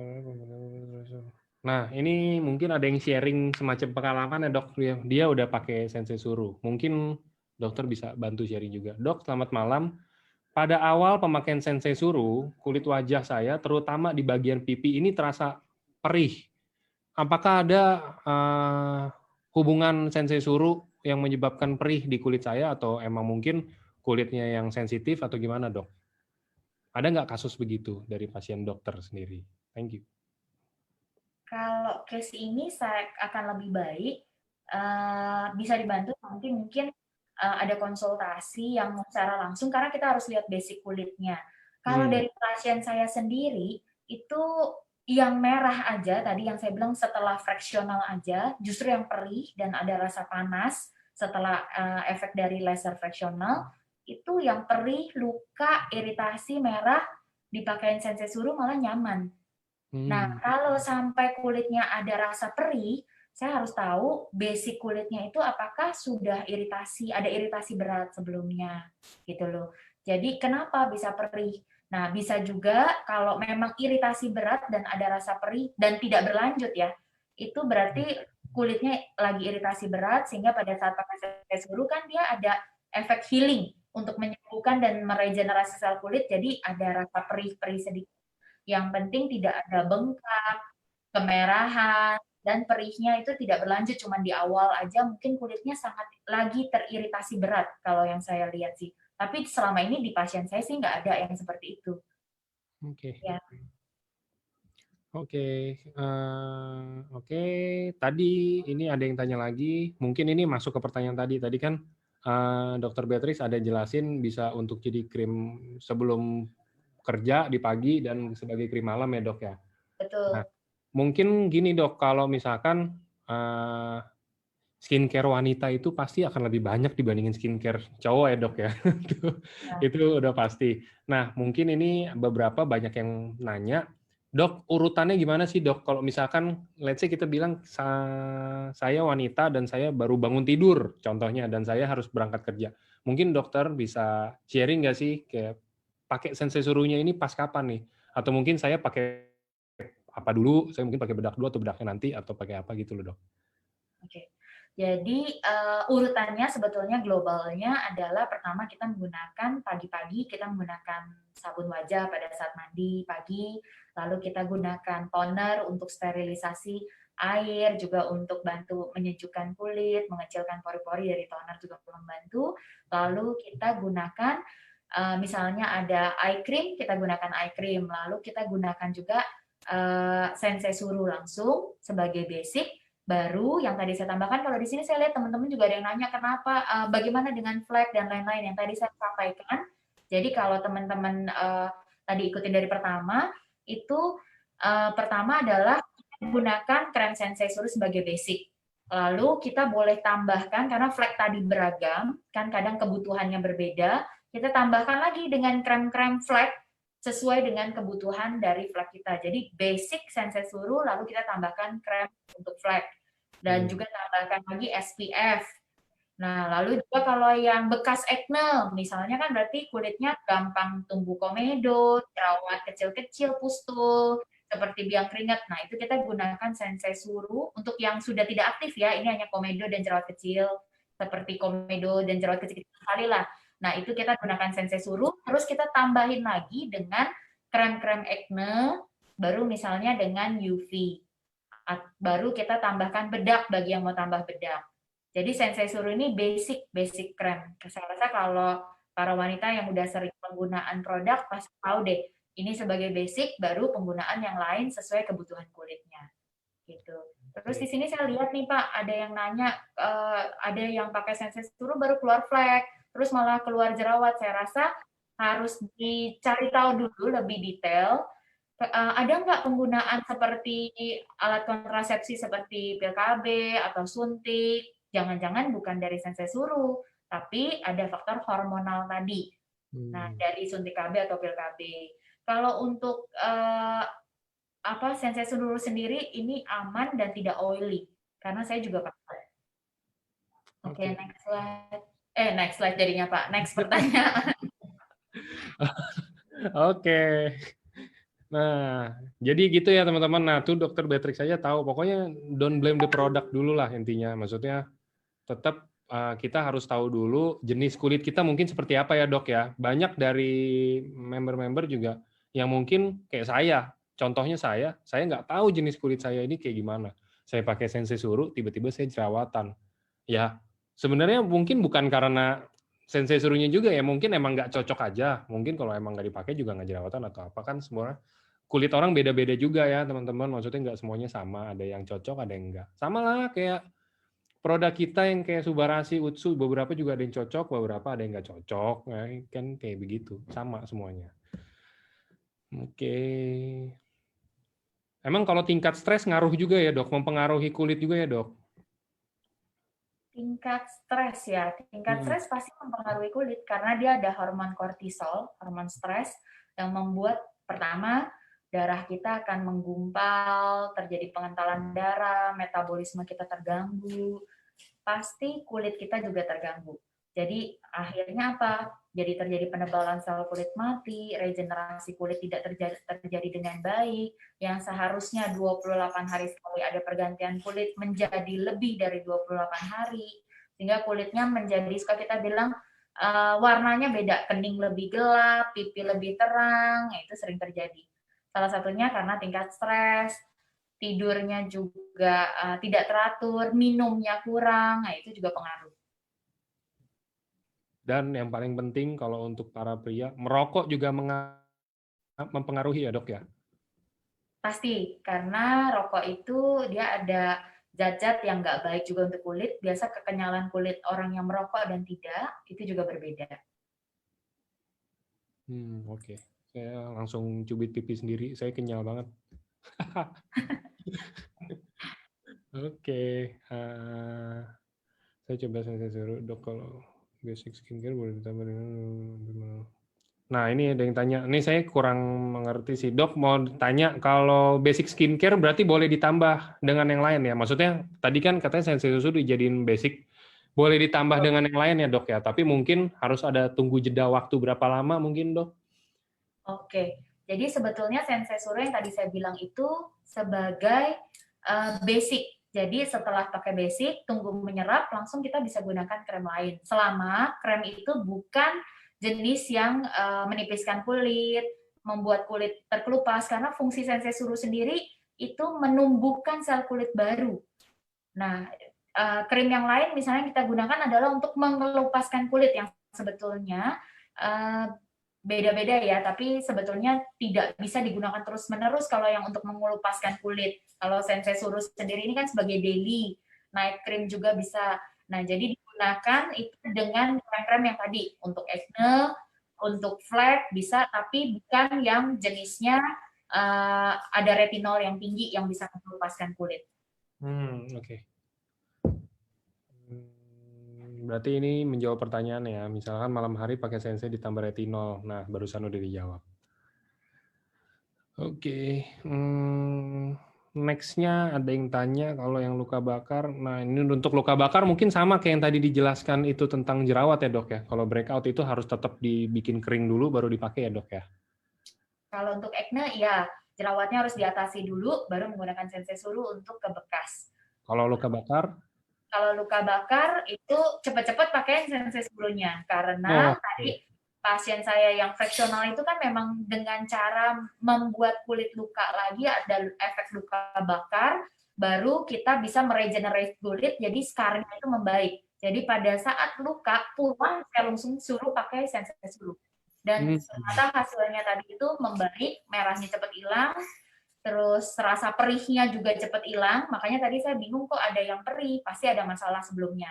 Nah, ini mungkin ada yang sharing semacam pengalaman ya dok. Dia udah pakai Sensei Suru. Mungkin dokter bisa bantu sharing juga. Dok, selamat malam. Pada awal pemakaian Sensei Suru, kulit wajah saya, terutama di bagian pipi ini terasa perih. Apakah ada hubungan Sensei Suru yang menyebabkan perih di kulit saya, atau emang mungkin kulitnya yang sensitif atau gimana dok? Ada nggak kasus begitu dari pasien dokter sendiri? Thank you. Kalau case ini saya akan lebih baik bisa dibantu nanti mungkin ada konsultasi yang secara langsung karena kita harus lihat basic kulitnya. Kalau dari pasien saya sendiri itu yang merah aja tadi yang saya bilang setelah fractional aja justru yang perih dan ada rasa panas setelah efek dari laser fractional itu yang perih, luka, iritasi, merah dipakein Sensei Suru malah nyaman. Nah, kalau sampai kulitnya ada rasa perih, saya harus tahu basic kulitnya itu apakah sudah ada iritasi berat sebelumnya, gitu loh. Jadi kenapa bisa perih? Nah, bisa juga kalau memang iritasi berat dan ada rasa perih dan tidak berlanjut ya, itu berarti kulitnya lagi iritasi berat sehingga pada saat pakai Sensei Suru kan dia ada efek healing untuk menyembuhkan dan meregenerasi sel kulit, jadi ada rasa perih-perih sedikit. Yang penting tidak ada bengkak, kemerahan, dan perihnya itu tidak berlanjut cuma di awal aja, mungkin kulitnya sangat lagi teriritasi berat kalau yang saya lihat sih. Tapi selama ini di pasien saya sih nggak ada yang seperti itu. Oke. Ya. Oke. Tadi ini ada yang tanya lagi. Mungkin ini masuk ke pertanyaan tadi. Tadi kan Dr. Beatrice ada jelasin bisa untuk jadi krim sebelum kerja di pagi dan sebagai krim malam ya dok ya. Betul. Nah, mungkin gini dok, kalau misalkan skincare wanita itu pasti akan lebih banyak dibandingin skincare cowok ya dok ya. Itu udah pasti. Nah, mungkin ini beberapa banyak yang nanya, dok urutannya gimana sih dok? Kalau misalkan, let's say kita bilang saya wanita dan saya baru bangun tidur contohnya dan saya harus berangkat kerja. Mungkin dokter bisa sharing nggak sih kayak pakai Sensei Surunya ini pas kapan nih? Atau mungkin saya pakai apa dulu? Saya mungkin pakai bedak dulu atau bedaknya nanti atau pakai apa gitu loh dok? Oke. Jadi urutannya sebetulnya globalnya adalah pertama kita menggunakan pagi-pagi kita menggunakan sabun wajah pada saat mandi pagi, lalu kita gunakan toner untuk sterilisasi air juga untuk bantu menyejukkan kulit, mengecilkan pori-pori dari toner juga membantu. Lalu kita gunakan misalnya ada eye cream, kita gunakan eye cream, lalu kita gunakan juga Sensei Suru langsung sebagai basic. Baru yang tadi saya tambahkan, kalau di sini saya lihat teman-teman juga ada yang nanya kenapa, bagaimana dengan flek dan lain-lain yang tadi saya sampaikan. Jadi kalau teman-teman tadi ikutin dari pertama, itu pertama adalah gunakan krem Sensei Suru sebagai basic. Lalu kita boleh tambahkan, karena flek tadi beragam, kan kadang kebutuhannya berbeda, kita tambahkan lagi dengan krem-krem flek sesuai dengan kebutuhan dari flek kita. Jadi basic Sensei Suru, lalu kita tambahkan krem untuk flek. Dan juga tambahkan lagi SPF. Nah, lalu juga kalau yang bekas acne, misalnya kan berarti kulitnya gampang tumbuh komedo, jerawat kecil-kecil, pustul, seperti biang keringat. Nah, itu kita gunakan Sensei Suru untuk yang sudah tidak aktif ya, ini hanya komedo dan jerawat kecil, seperti komedo dan jerawat kecil-kecil sekali lah. Nah, itu kita gunakan Sensei Suru, terus kita tambahin lagi dengan krem-krem acne, baru misalnya dengan UV. Baru kita tambahkan bedak bagi yang mau tambah bedak. Jadi Sensei Suru ini basic krem. Saya rasa kalau para wanita yang udah sering penggunaan produk pasti tahu deh, ini sebagai basic, baru penggunaan yang lain sesuai kebutuhan kulitnya. Gitu. Terus di sini saya lihat nih Pak, ada yang nanya, ada yang pakai Sensei Suru baru keluar flek, terus malah keluar jerawat. Saya rasa harus dicari tahu dulu lebih detail. Ada nggak penggunaan seperti alat kontrasepsi seperti pil KB atau suntik? Jangan-jangan bukan dari Sensei Suru, tapi ada faktor hormonal tadi. Nah, dari suntik KB atau pil KB. Kalau untuk Sensei Suru sendiri ini aman dan tidak oily karena saya juga pakai. Oke, next slide. Next slide jadinya Pak. Next pertanyaan. Oke. Nah, jadi gitu ya teman-teman. Nah, tuh Dokter Beatrix saja tahu. Pokoknya don't blame the product dulu lah intinya. Maksudnya tetap kita harus tahu dulu jenis kulit kita mungkin seperti apa ya dok ya. Banyak dari member-member juga yang mungkin kayak saya. Contohnya saya nggak tahu jenis kulit saya ini kayak gimana. Saya pakai Sensei Suru, tiba-tiba saya jerawatan. Ya, sebenarnya mungkin bukan karena Sensei Surunya juga ya, mungkin emang nggak cocok aja. Mungkin kalau emang nggak dipakai juga nggak jerawatan atau apa kan semua kulit orang beda-beda juga ya teman-teman. Maksudnya nggak semuanya sama. Ada yang cocok, ada yang enggak. Sama lah kayak produk kita yang kayak Subarashi, Utsu, beberapa juga ada yang cocok, beberapa ada yang nggak cocok. Nah, kan kayak begitu. Sama semuanya. Oke. Emang kalau tingkat stres ngaruh juga ya dok? Mempengaruhi kulit juga ya dok? Tingkat stres ya. Tingkat stres pasti mempengaruhi kulit karena dia ada hormon kortisol, hormon stres yang membuat pertama darah kita akan menggumpal, terjadi pengentalan darah, metabolisme kita terganggu, pasti kulit kita juga terganggu. Jadi akhirnya apa? Jadi terjadi penebalan sel kulit mati, regenerasi kulit tidak terjadi dengan baik, yang seharusnya 28 hari sekali ada pergantian kulit menjadi lebih dari 28 hari, sehingga kulitnya menjadi, suka kita bilang, warnanya beda, kening lebih gelap, pipi lebih terang, itu sering terjadi. Salah satunya karena tingkat stres, tidurnya juga tidak teratur, minumnya kurang, nah itu juga pengaruh. Dan yang paling penting kalau untuk para pria, merokok juga mempengaruhi ya dok ya? Pasti, karena rokok itu dia ada zat-zat yang nggak baik juga untuk kulit. Biasa kekenyalan kulit orang yang merokok dan tidak, itu juga berbeda. Oke. Saya langsung cubit pipi sendiri, saya kenyal banget. Oke. Saya coba saya suruh dok kalau basic skincare boleh ditambah dengan. Nah, ini ada yang tanya. Ini saya kurang mengerti sih. Dok, mau tanya kalau basic skincare berarti boleh ditambah dengan yang lain ya? Maksudnya tadi kan katanya Sensei Susu dijadiin basic. Boleh ditambah dengan yang lain ya dok ya? Tapi mungkin harus ada tunggu jeda waktu berapa lama mungkin dok? Oke, jadi sebetulnya Sensei Suro yang tadi saya bilang itu sebagai basic. Jadi setelah pakai basic, tunggu menyerap, langsung kita bisa gunakan krem lain. Selama krem itu bukan jenis yang menipiskan kulit, membuat kulit terkelupas, karena fungsi Sensei Suro sendiri itu menumbuhkan sel kulit baru. Nah, krim yang lain misalnya kita gunakan adalah untuk mengelupaskan kulit yang sebetulnya beda-beda ya, tapi sebetulnya tidak bisa digunakan terus-menerus kalau yang untuk mengelupaskan kulit. Kalau Sensei Suru sendiri ini kan sebagai daily, night cream juga bisa. Nah, jadi digunakan itu dengan krem-krem yang tadi, untuk acne, untuk flek bisa, tapi bukan yang jenisnya ada retinol yang tinggi yang bisa mengelupaskan kulit. Oke. Berarti ini menjawab pertanyaan ya. Misalkan malam hari pakai Sensei ditambah retinol. Nah, barusan udah dijawab. Oke. Next-nya ada yang tanya kalau yang luka bakar. Nah, ini untuk luka bakar mungkin sama kayak yang tadi dijelaskan itu tentang jerawat ya dok ya. Kalau breakout itu harus tetap dibikin kering dulu baru dipakai ya dok ya. Kalau untuk acne, ya jerawatnya harus diatasi dulu, baru menggunakan Sensei Suru untuk ke bekas. Kalau luka bakar? Kalau luka bakar itu cepat-cepat pakai Sensei Surunya, karena tadi pasien saya yang fractional itu kan memang dengan cara membuat kulit luka lagi, ada efek luka bakar, baru kita bisa meregenerate kulit, jadi scarnya itu membaik. Jadi pada saat luka pulang, saya langsung suruh pakai Sensei Suru. Dan ternyata hasilnya tadi itu membaik, merahnya cepat hilang, terus rasa perihnya juga cepat hilang. Makanya tadi saya bingung kok ada yang perih, pasti ada masalah sebelumnya.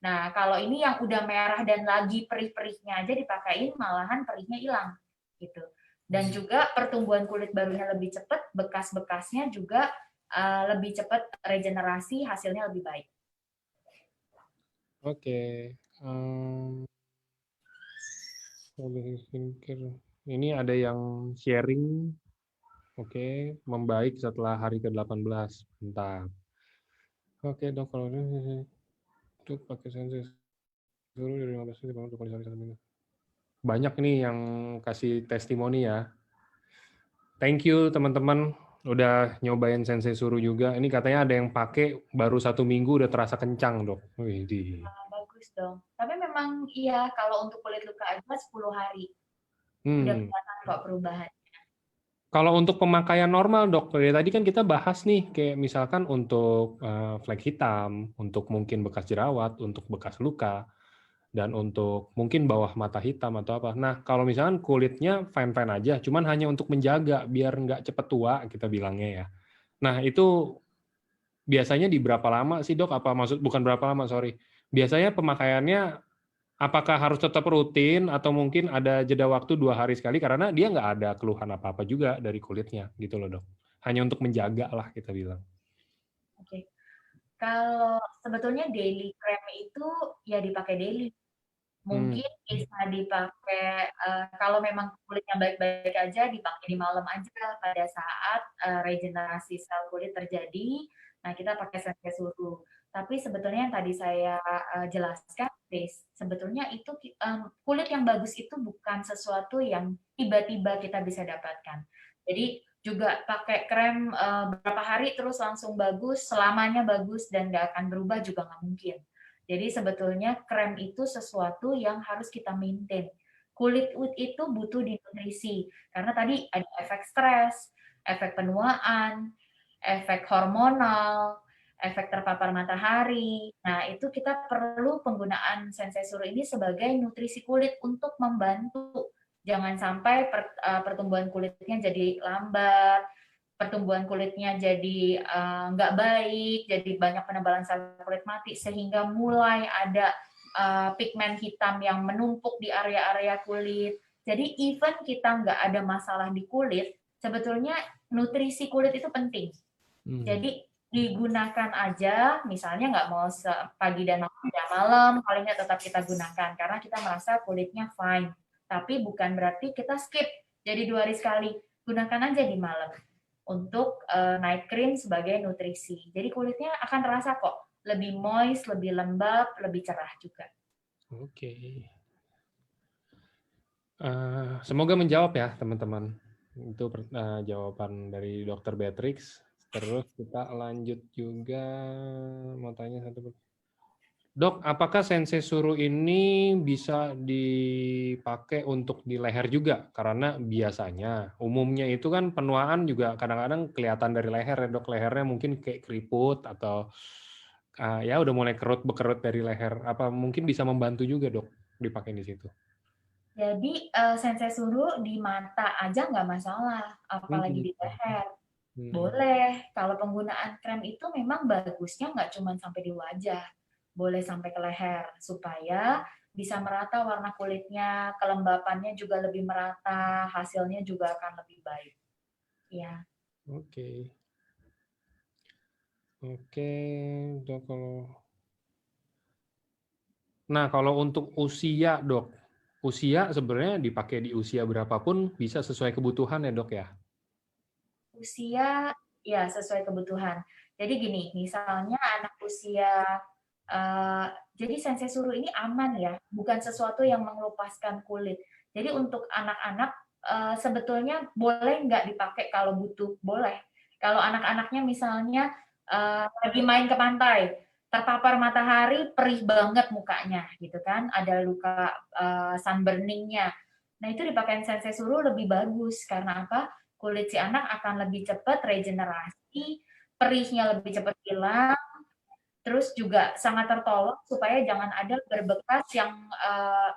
Nah, kalau ini yang udah merah dan lagi perih-perihnya aja dipakein, malahan perihnya hilang gitu. Dan juga pertumbuhan kulit barunya lebih cepat, bekas-bekasnya juga lebih cepat regenerasi, hasilnya lebih baik. Oke. Ini ada yang sharing Oke, membaik setelah hari ke-18. Mantap. Oke, Dok, kalau ini untuk pakai sensor suruh dari 15 menit dibangun 2 kali sehari 1 minggu. Banyak nih yang kasih testimoni ya. Thank you teman-teman udah nyobain sensei suruh juga. Ini katanya ada yang pakai baru 1 minggu udah terasa kencang, Dok. Widih. Bagus dong. Tapi memang iya, kalau untuk kulit luka aja 10 hari. Udah kelihatan kok perubahan. Kalau untuk pemakaian normal, Dok, dari tadi kan kita bahas nih, kayak misalkan untuk flek hitam, untuk mungkin bekas jerawat, untuk bekas luka, dan untuk mungkin bawah mata hitam atau apa. Nah, kalau misalkan kulitnya fine-fine aja, cuman hanya untuk menjaga biar nggak cepet tua, kita bilangnya ya. Nah, itu biasanya di berapa lama sih, Dok? Apa maksud bukan berapa lama, sorry. Biasanya pemakaiannya apakah harus tetap rutin atau mungkin ada jeda waktu 2 hari sekali karena dia nggak ada keluhan apa-apa juga dari kulitnya gitu loh, Dok. Hanya untuk menjaga lah kita bilang. Oke. Kalau sebetulnya daily cream itu ya dipakai daily. Hmm. Mungkin bisa dipakai kalau memang kulitnya baik-baik aja dipakai di malam aja pada saat regenerasi sel kulit terjadi. Nah, kita pakai sensei suruh. Tapi sebetulnya yang tadi saya jelaskan, Grace, sebetulnya itu kulit yang bagus itu bukan sesuatu yang tiba-tiba kita bisa dapatkan. Jadi juga pakai krem beberapa hari terus langsung bagus, selamanya bagus dan nggak akan berubah juga nggak mungkin. Jadi sebetulnya krem itu sesuatu yang harus kita maintain. Kulit itu butuh dinutrisi karena tadi ada efek stres, efek penuaan, efek hormonal, efek terpapar matahari. Nah, itu kita perlu penggunaan sensei suruh ini sebagai nutrisi kulit untuk membantu. Jangan sampai pertumbuhan kulitnya jadi lambat, pertumbuhan kulitnya jadi nggak baik, jadi banyak penebalan sel kulit mati, sehingga mulai ada pigmen hitam yang menumpuk di area-area kulit. Jadi even kita nggak ada masalah di kulit, sebetulnya nutrisi kulit itu penting. Jadi digunakan aja, misalnya nggak mau pagi dan malam, paling nggak tetap kita gunakan, karena kita merasa kulitnya fine. Tapi bukan berarti kita skip, jadi 2 hari sekali. Gunakan aja di malam untuk night cream sebagai nutrisi. Jadi kulitnya akan terasa kok lebih moist, lebih lembab, lebih cerah juga. Oke. Semoga menjawab ya teman-teman. Itu jawaban dari Dr. Beatrix. Terus kita lanjut juga mau tanya satu. Dok, apakah sensei suruh ini bisa dipakai untuk di leher juga? Karena biasanya, umumnya itu kan penuaan juga kadang-kadang kelihatan dari leher ya dok. Lehernya mungkin kayak keriput atau ya udah mulai bekerut dari leher. Apa mungkin bisa membantu juga dok dipakai di situ? Jadi sensei suruh di mata aja nggak masalah, apalagi di leher. Boleh, kalau penggunaan krem itu memang bagusnya nggak cuma sampai di wajah, boleh sampai ke leher, supaya bisa merata warna kulitnya, kelembapannya juga lebih merata, hasilnya juga akan lebih baik. Ya. Oke. Oke, dok kalau. Nah, kalau untuk usia, dok, usia sebenarnya dipakai di usia berapapun bisa sesuai kebutuhan ya, dok ya? Usia, ya sesuai kebutuhan. Jadi gini, misalnya anak usia, uh, jadi sensei suruh ini aman ya, bukan sesuatu yang mengelupaskan kulit. Jadi untuk anak-anak sebetulnya boleh nggak dipakai kalau butuh, boleh. Kalau anak-anaknya misalnya lagi main ke pantai, terpapar matahari, perih banget mukanya, gitu kan, ada luka sunburning-nya. Nah itu dipakai sensei suruh lebih bagus karena apa? Kulit si anak akan lebih cepat regenerasi, perihnya lebih cepat hilang, terus juga sangat tertolong supaya jangan ada berbekas yang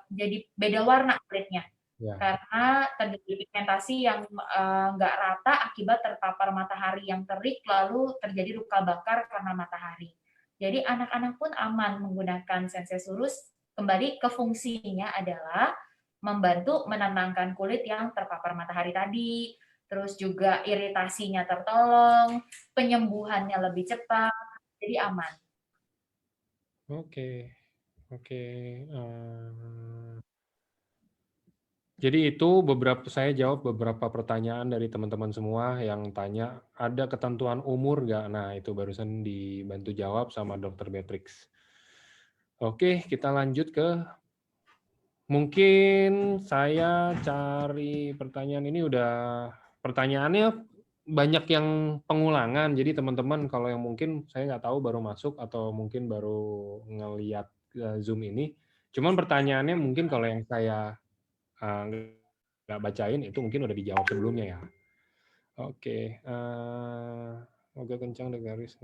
jadi beda warna kulitnya. Ya. Karena terjadi pigmentasi yang nggak rata akibat terpapar matahari yang terik, lalu terjadi luka bakar karena matahari. Jadi anak-anak pun aman menggunakan sensei surus. Kembali ke fungsinya adalah membantu menenangkan kulit yang terpapar matahari tadi, terus juga iritasinya tertolong, penyembuhannya lebih cepat, jadi aman. Oke, oke. Jadi itu saya jawab beberapa pertanyaan dari teman-teman semua yang tanya, ada ketentuan umur nggak? Nah, itu barusan dibantu jawab sama Dr. Beatrix. Oke, kita lanjut ke, mungkin saya cari pertanyaan ini pertanyaannya banyak yang pengulangan, jadi teman-teman kalau yang mungkin saya nggak tahu baru masuk atau mungkin baru ngeliat Zoom ini, cuman pertanyaannya mungkin kalau yang saya nggak bacain itu mungkin udah dijawab sebelumnya ya. Oke, agak kencang deh garis.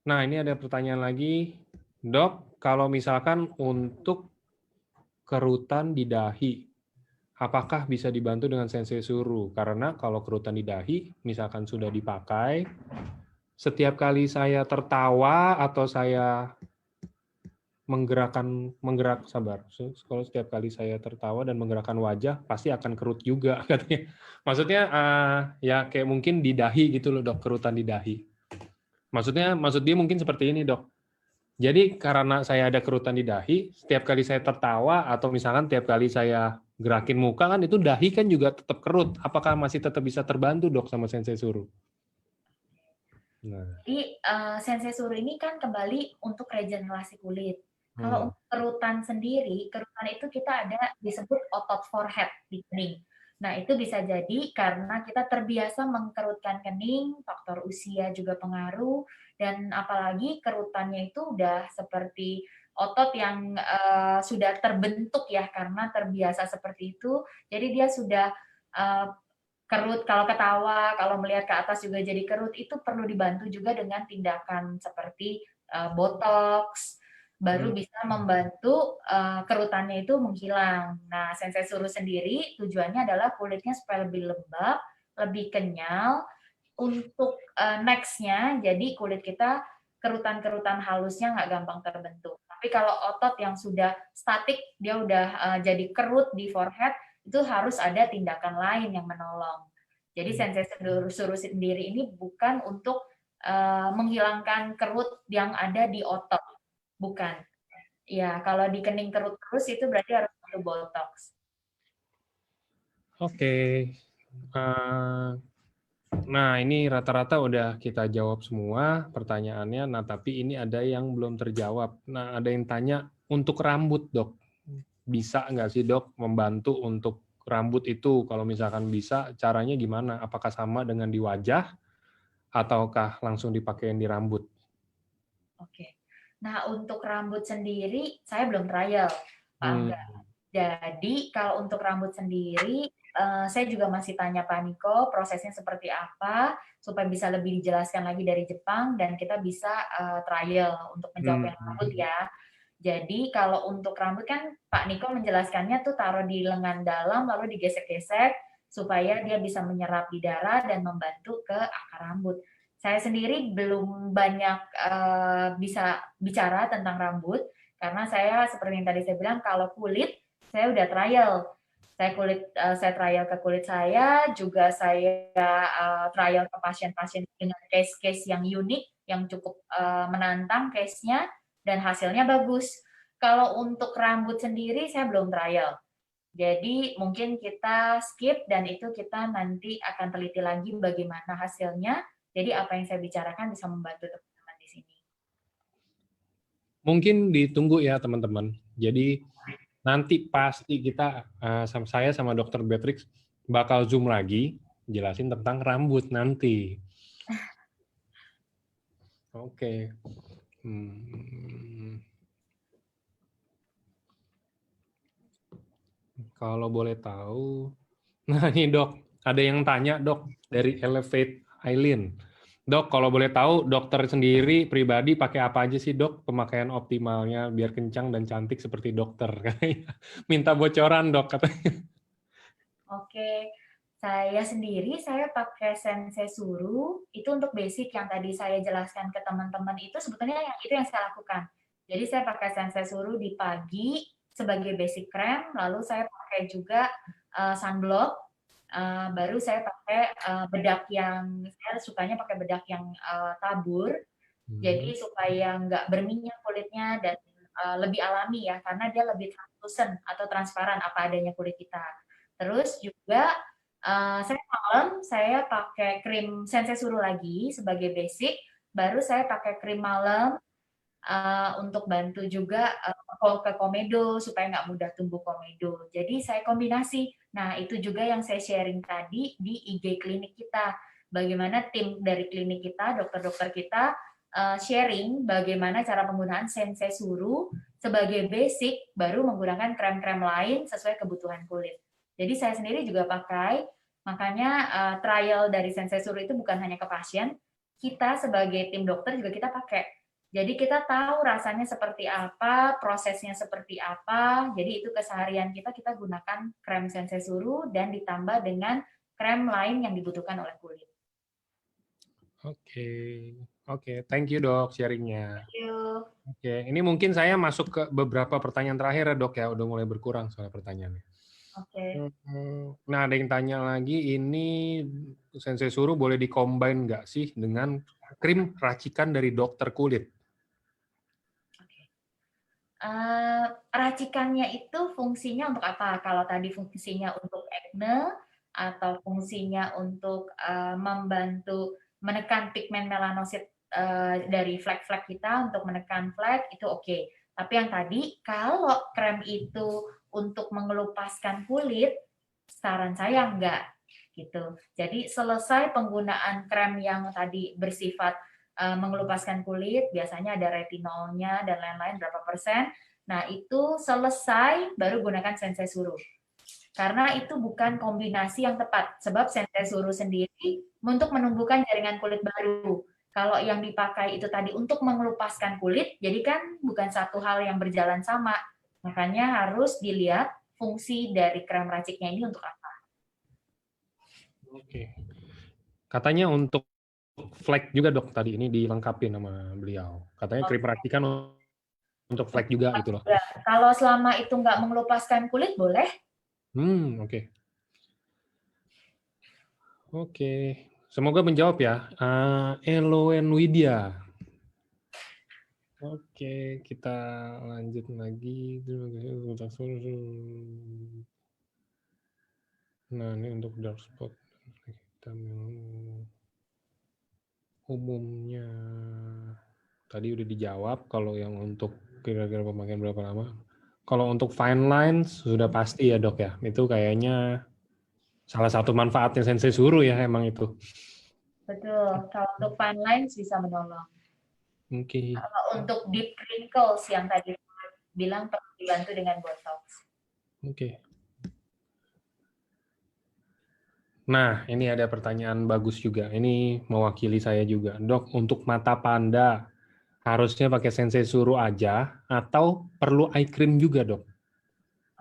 Nah, ini ada pertanyaan lagi. Dok, kalau misalkan untuk kerutan di dahi, apakah bisa dibantu dengan sensei suru? Karena kalau kerutan di dahi, misalkan sudah dipakai, setiap kali saya tertawa atau saya kalau setiap kali saya tertawa dan menggerakkan wajah pasti akan kerut juga katanya. Maksudnya ya kayak mungkin di dahi gitu loh dok, kerutan di dahi. Maksud dia mungkin seperti ini dok. Jadi karena saya ada kerutan di dahi, setiap kali saya tertawa atau misalkan setiap kali saya gerakin muka kan itu dahi kan juga tetap kerut. Apakah masih tetap bisa terbantu dok sama sensei suruh? Nah. Jadi sensei suruh ini kan kembali untuk regenerasi kulit. Kalau untuk kerutan sendiri, kerutan itu kita ada disebut otot forehead di kening. Nah, itu bisa jadi karena kita terbiasa mengkerutkan kening, faktor usia juga pengaruh, dan apalagi kerutannya itu udah seperti otot yang sudah terbentuk ya, karena terbiasa seperti itu, jadi dia sudah kerut, kalau ketawa, kalau melihat ke atas juga jadi kerut, itu perlu dibantu juga dengan tindakan seperti botox, baru bisa membantu kerutannya itu menghilang. Nah, sensei suruh sendiri tujuannya adalah kulitnya supaya lebih lembab, lebih kenyal, untuk next-nya, jadi kulit kita kerutan-kerutan halusnya nggak gampang terbentuk. Tapi kalau otot yang sudah statik, dia udah jadi kerut di forehead, itu harus ada tindakan lain yang menolong. Jadi sensei suruh sendiri ini bukan untuk menghilangkan kerut yang ada di otot, bukan. Ya, kalau di kening kerut terus itu berarti harus perlu botox. Oke. Nah, ini rata-rata udah kita jawab semua pertanyaannya. Nah, tapi ini ada yang belum terjawab. Nah, ada yang tanya untuk rambut, dok. Bisa nggak sih, dok, membantu untuk rambut itu? Kalau misalkan bisa, caranya gimana? Apakah sama dengan di wajah, ataukah langsung dipakein di rambut? Oke. Nah, untuk rambut sendiri, saya belum trial, Pak Angga. Jadi, kalau untuk rambut sendiri, saya juga masih tanya Pak Niko prosesnya seperti apa, supaya bisa lebih dijelaskan lagi dari Jepang, dan kita bisa trial untuk menjawab yang rambut ya. Jadi, kalau untuk rambut kan Pak Niko menjelaskannya tuh taruh di lengan dalam, lalu digesek-gesek, supaya dia bisa menyerap di darah dan membantu ke akar rambut. Saya sendiri belum banyak bisa bicara tentang rambut, karena saya seperti yang tadi saya bilang, kalau kulit, saya udah trial. Saya trial ke kulit saya, juga saya trial ke pasien-pasien dengan case-case yang unik, yang cukup menantang case-nya, dan hasilnya bagus. Kalau untuk rambut sendiri, saya belum trial. Jadi mungkin kita skip dan itu kita nanti akan teliti lagi bagaimana hasilnya. Jadi apa yang saya bicarakan bisa membantu teman-teman di sini. Mungkin ditunggu ya teman-teman. Jadi nanti pasti kita, saya sama Dr. Beatrix bakal Zoom lagi, jelasin tentang rambut nanti. Oke. Kalau boleh tahu, nah ini dok, ada yang tanya dok dari Elevate Aileen. Dok, kalau boleh tahu dokter sendiri pribadi pakai apa aja sih dok pemakaian optimalnya biar kencang dan cantik seperti dokter? Minta bocoran dok katanya. Oke, saya sendiri saya pakai sensei suru itu untuk basic yang tadi saya jelaskan ke teman-teman itu sebetulnya itu yang saya lakukan. Jadi saya pakai sensei suru di pagi sebagai basic cream, lalu saya pakai juga sunblock, baru saya pakai bedak yang saya sukanya pakai bedak yang tabur, jadi supaya nggak berminyak kulitnya dan lebih alami ya, karena dia lebih translucent atau transparan apa adanya kulit kita. Terus juga saya pakai krim Sensesuru lagi sebagai basic, baru saya pakai krim malam untuk bantu juga ke komedo supaya nggak mudah tumbuh komedo. Jadi saya kombinasi. Nah itu juga yang saya sharing tadi di IG klinik kita. Bagaimana tim dari klinik kita, dokter-dokter kita sharing bagaimana cara penggunaan Sensesuru sebagai basic, baru menggunakan krem-krem lain sesuai kebutuhan kulit. Jadi saya sendiri juga pakai, makanya trial dari Sensesuru itu bukan hanya ke pasien, kita sebagai tim dokter juga kita pakai. Jadi kita tahu rasanya seperti apa, prosesnya seperti apa. Jadi itu keseharian kita gunakan krem Sensesuru dan ditambah dengan krem lain yang dibutuhkan oleh kulit. Oke, thank you dok sharingnya. Thank you. Oke, ini mungkin saya masuk ke beberapa pertanyaan terakhir ya dok ya, udah mulai berkurang soal pertanyaannya. Oke. Nah ada yang tanya lagi, ini Sensesuru boleh dikombin nggak sih dengan krim racikan dari dokter kulit? Racikannya itu fungsinya untuk apa? Kalau tadi fungsinya untuk acne atau fungsinya untuk membantu menekan pigmen melanosit dari flek-flek kita untuk menekan flek itu oke. Tapi yang tadi kalau krem itu untuk mengelupaskan kulit, saran saya enggak gitu. Jadi selesai penggunaan krem yang tadi bersifat mengelupaskan kulit, biasanya ada retinolnya dan lain-lain berapa persen. Nah, itu selesai baru gunakan Sensesuru. Karena itu bukan kombinasi yang tepat. Sebab Sensesuru sendiri untuk menumbuhkan jaringan kulit baru. Kalau yang dipakai itu tadi untuk mengelupaskan kulit, jadi kan bukan satu hal yang berjalan sama. Makanya harus dilihat fungsi dari krem raciknya ini untuk apa. Oke. Katanya untuk flek juga dok tadi ini dilengkapi nama beliau. Katanya krim racikan untuk flek juga gitu loh. Kalau selama itu nggak mengelupaskan kulit boleh. Oke. Semoga menjawab ya. Eloen Widya. Oke, kita lanjut lagi. Nah, ini untuk dark spot. Kita umumnya tadi udah dijawab. Kalau yang untuk kira-kira pemakaian berapa lama? Kalau untuk fine lines sudah pasti ya dok ya. Itu kayaknya salah satu manfaatnya Sensesuru ya emang itu. Betul. Kalau untuk fine lines bisa menolong. Oke. Kalau untuk deep wrinkles yang tadi bilang perlu dibantu dengan botox. Oke. Nah, ini ada pertanyaan bagus juga. Ini mewakili saya juga. Dok, untuk mata panda, harusnya pakai Sensesuru aja atau perlu eye cream juga, dok?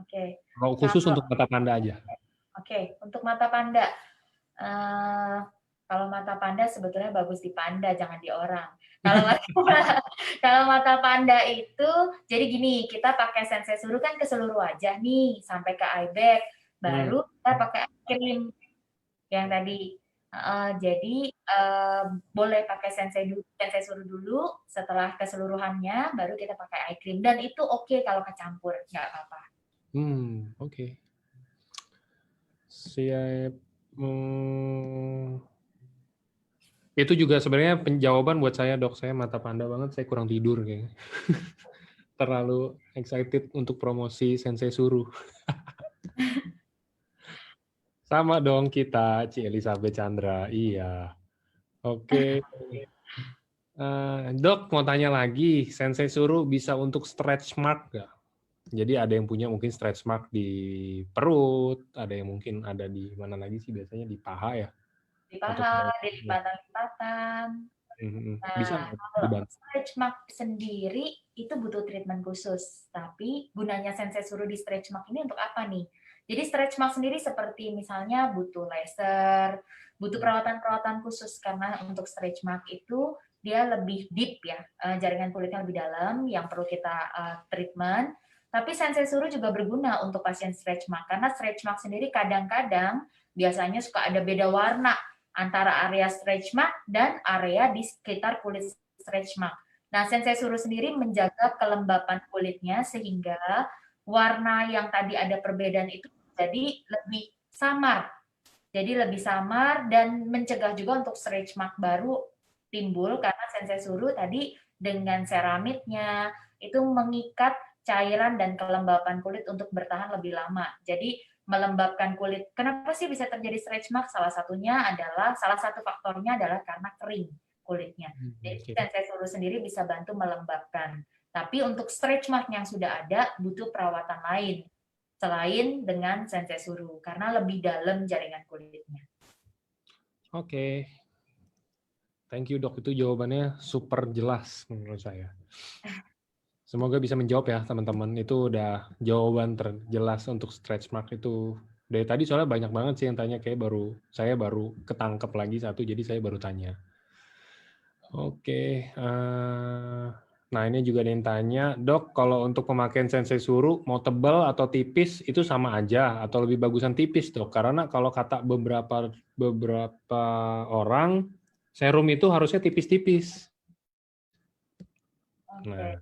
Oke. Kalau khusus untuk mata panda aja. Oke, untuk mata panda. Kalau mata panda sebetulnya bagus di panda, jangan di orang. Kalau mata panda itu, jadi gini, kita pakai Sensesuru kan ke seluruh wajah nih, sampai ke eye bag. Baru kita pakai eye cream yang tadi. Jadi boleh pakai Sensesuru dulu, setelah keseluruhannya baru kita pakai eye cream. Dan itu oke kalau kecampur, nggak apa-apa. Oke. Siap. Itu juga sebenarnya penjawaban buat saya, dok. Saya mata panda banget, saya kurang tidur kayaknya. Terlalu excited untuk promosi Sensesuru. Sama dong kita, Ci Elizabeth Chandra. Iya. Oke. Dok, mau tanya lagi, Sensesuru bisa untuk stretch mark nggak? Jadi ada yang punya mungkin stretch mark di perut, ada yang mungkin ada di mana lagi sih biasanya di paha ya? Di paha, di lipatan-lipatan. Bisa kalau stretch mark sendiri itu butuh treatment khusus. Tapi gunanya Sensesuru di stretch mark ini untuk apa nih? Jadi stretch mark sendiri seperti misalnya butuh laser, butuh perawatan-perawatan khusus karena untuk stretch mark itu dia lebih deep ya, jaringan kulitnya lebih dalam yang perlu kita treatment. Tapi Sensesuru juga berguna untuk pasien stretch mark karena stretch mark sendiri kadang-kadang biasanya suka ada beda warna antara area stretch mark dan area di sekitar kulit stretch mark. Nah, Sensei Suru sendiri menjaga kelembapan kulitnya sehingga warna yang tadi ada perbedaan itu jadi lebih samar. Jadi lebih samar dan mencegah juga untuk stretch mark baru timbul karena Sensei Suru tadi dengan seramidnya itu mengikat cairan dan kelembapan kulit untuk bertahan lebih lama. Jadi melembabkan kulit. Kenapa sih bisa terjadi stretch mark? Salah satu faktornya adalah karena kering kulitnya. Jadi Oke. Sensei Suru sendiri bisa bantu melembabkan. Tapi untuk stretch mark yang sudah ada butuh perawatan lain selain dengan Sensei Suru karena lebih dalam jaringan kulitnya. Oke. Thank you dok, itu jawabannya super jelas menurut saya. Semoga bisa menjawab ya teman-teman. Itu udah jawaban terjelas untuk stretch mark itu. Dari tadi soalnya banyak banget sih yang tanya, kayak saya baru ketangkep lagi satu, jadi saya baru tanya. Oke, nah ini juga ada yang tanya, dok kalau untuk pemakaian Sensei Suru mau tebal atau tipis itu sama aja atau lebih bagusan tipis dok? Karena kalau kata beberapa orang serum itu harusnya tipis-tipis. Oke. Nah,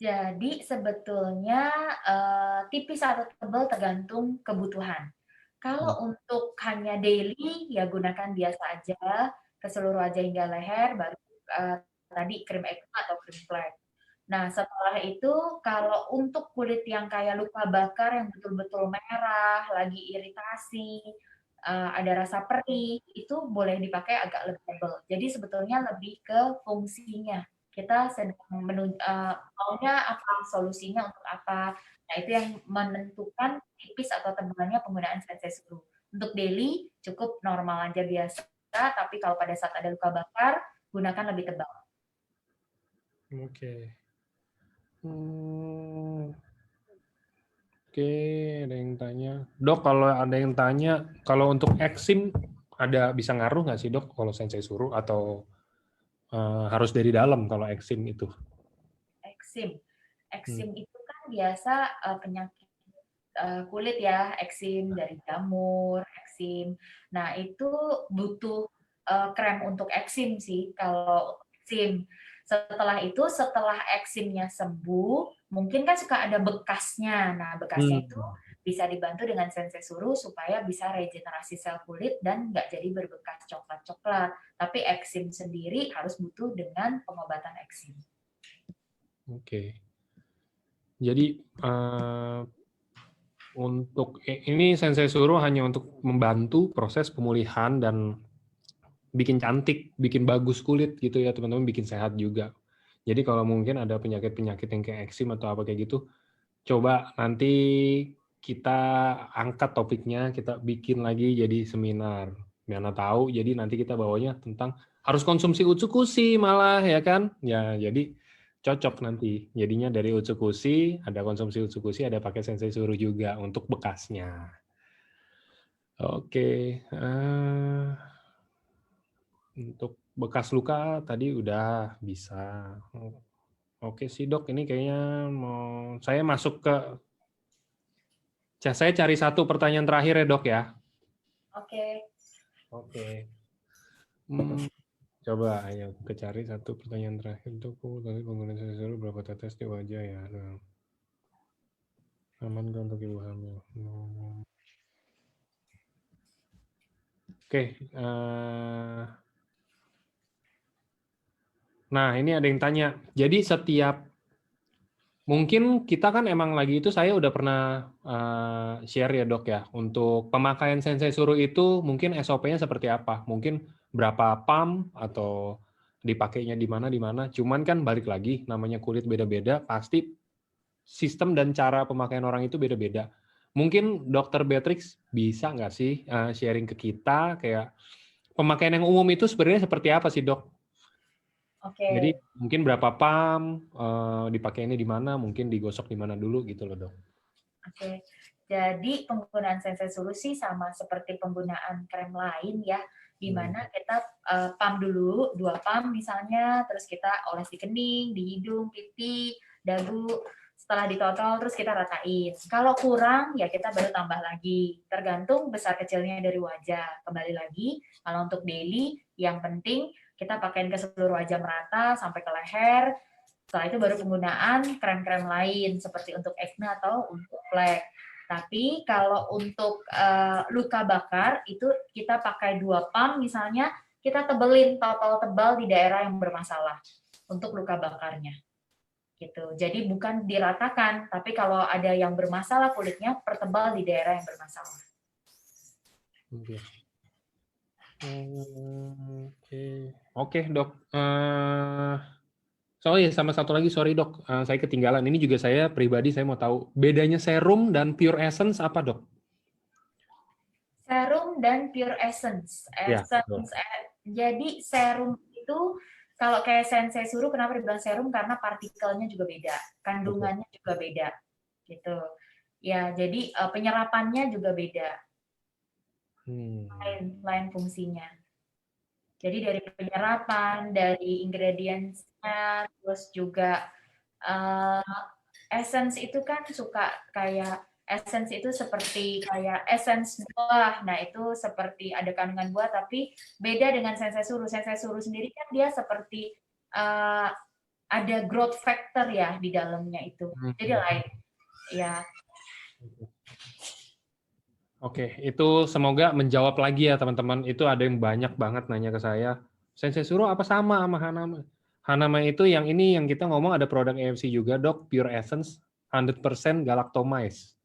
Jadi sebetulnya tipis atau tebal tergantung kebutuhan. Kalau untuk hanya daily ya gunakan biasa aja ke seluruh wajah hingga leher, baru tadi krim ekma atau krim flek. Nah, setelah itu kalau untuk kulit yang kayak luka bakar yang betul-betul merah, lagi iritasi, ada rasa perih, itu boleh dipakai agak lebih tebal. Jadi sebetulnya lebih ke fungsinya. Kita sedang maunya apa, solusinya untuk apa. Nah, itu yang menentukan tipis atau tebalnya penggunaan Sensei Suru. Untuk daily cukup normal aja biasa, tapi kalau pada saat ada luka bakar, gunakan lebih tebal. oke. Oke, ada yang tanya. Dok, kalau ada yang tanya, kalau untuk eksim ada bisa ngaruh nggak sih dok kalau Sensei Suru atau harus dari dalam kalau eksim itu? Eksim. Eksim itu kan biasa penyakit kulit ya, eksim dari jamur, eksim. Nah, itu butuh krem untuk eksim sih kalau eksim. Setelah eksimnya sembuh, mungkin kan suka ada bekasnya. Nah, bekasnya itu bisa dibantu dengan Sensei Suru supaya bisa regenerasi sel kulit dan nggak jadi berbekas coklat-coklat. Tapi eksim sendiri harus butuh dengan pengobatan eksim. Oke. Jadi untuk ini Sensei Suru hanya untuk membantu proses pemulihan dan bikin cantik, bikin bagus kulit gitu ya teman-teman, bikin sehat juga. Jadi kalau mungkin ada penyakit-penyakit yang kayak eksim atau apa kayak gitu, coba nanti kita angkat topiknya, kita bikin lagi jadi seminar. Mana tahu, jadi nanti kita bawanya tentang harus konsumsi Utsukushi malah ya kan? Ya, jadi cocok nanti. Jadinya dari Utsukushi, ada konsumsi Utsukushi, ada pakai Sensei Suru juga untuk bekasnya. Oke. Untuk bekas luka tadi udah bisa. Oke sih dok, ini kayaknya saya masuk ke saya cari satu pertanyaan terakhir ya dok ya. Oke. Oke. Coba ayo kita cari satu pertanyaan terakhir dok. Tadi penggunaan sensor berapa tetes di wajah ya? Nah, aman kan untuk ibu hamil? Oke. Nah ini ada yang tanya. Jadi setiap mungkin kita kan emang lagi itu saya udah pernah share ya dok ya, untuk pemakaian Sensei Suru itu mungkin SOP-nya seperti apa, mungkin berapa pump atau dipakainya di mana, cuman kan balik lagi namanya kulit beda-beda, pasti sistem dan cara pemakaian orang itu beda-beda. Mungkin dokter Beatrix bisa nggak sih sharing ke kita kayak pemakaian yang umum itu sebenarnya seperti apa sih dok? Jadi Oke. mungkin berapa pump, dipakainya di mana, mungkin digosok di mana dulu gitu loh dok. Oke. Jadi penggunaan Sensei Suru sih sama seperti penggunaan krem lain ya, di mana kita pump dulu, 2 pump misalnya, terus kita oles di kening, di hidung, pipi, dagu, setelah ditotol terus kita ratain. Kalau kurang ya kita baru tambah lagi, tergantung besar kecilnya dari wajah. Kembali lagi, kalau untuk daily yang penting Kita pakaiin ke seluruh wajah merata sampai ke leher. Setelah itu baru penggunaan krem-krem lain seperti untuk acne atau untuk flek. Tapi kalau untuk luka bakar itu kita pakai 2 pump misalnya, kita tebelin total tebal di daerah yang bermasalah untuk luka bakarnya. Gitu. Jadi bukan diratakan, tapi kalau ada yang bermasalah kulitnya pertebal di daerah yang bermasalah. Oke, Dok. Soalnya sama satu lagi, sorry Dok, saya ketinggalan. Ini juga saya pribadi saya mau tahu bedanya serum dan Pure Essence apa, Dok? Serum dan Pure Essence. Ya, Jadi serum itu kalau kayak Sensei Suru, kenapa dibilang serum? Karena partikelnya juga beda, kandungannya juga beda, gitu. Ya, jadi penyerapannya juga beda, lain fungsinya. Jadi dari penyerapan, dari ingredientsnya, terus juga essence itu kan suka kayak essence itu seperti kayak essence buah. Nah, itu seperti ada kandungan buah tapi beda dengan Sensei Suru. Sensei Suru sendiri kan dia seperti ada growth factor ya di dalamnya itu. Jadi lain. Ya. Oke, itu semoga menjawab lagi ya teman-teman. Itu ada yang banyak banget nanya ke saya. Sensei Suru apa sama Hanama? Hanama itu yang ini yang kita ngomong ada produk AFC juga, Dok, Pure Essence 100% galactomized.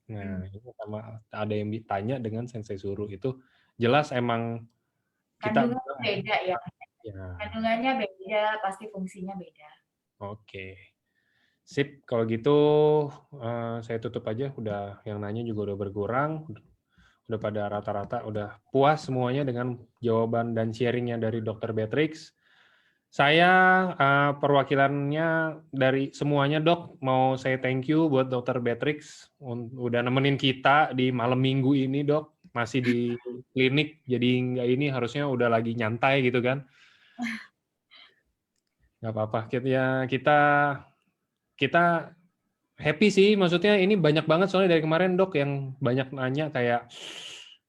Nah, ini sama ada yang ditanya dengan Sensei Suru itu jelas emang kita kandungannya beda ya. Kandungannya beda, pasti fungsinya beda. Oke. Sip, kalau gitu saya tutup aja. Udah yang nanya juga udah berkurang, udah pada rata-rata udah puas semuanya dengan jawaban dan sharingnya dari Dr. Beatrix. Saya perwakilannya dari semuanya Dok, mau saya thank you buat Dr. Beatrix udah nemenin kita di malam minggu ini Dok, masih di klinik jadi nggak ini harusnya udah lagi nyantai gitu kan. Nggak apa-apa, kita happy sih, maksudnya ini banyak banget soalnya dari kemarin Dok yang banyak nanya kayak,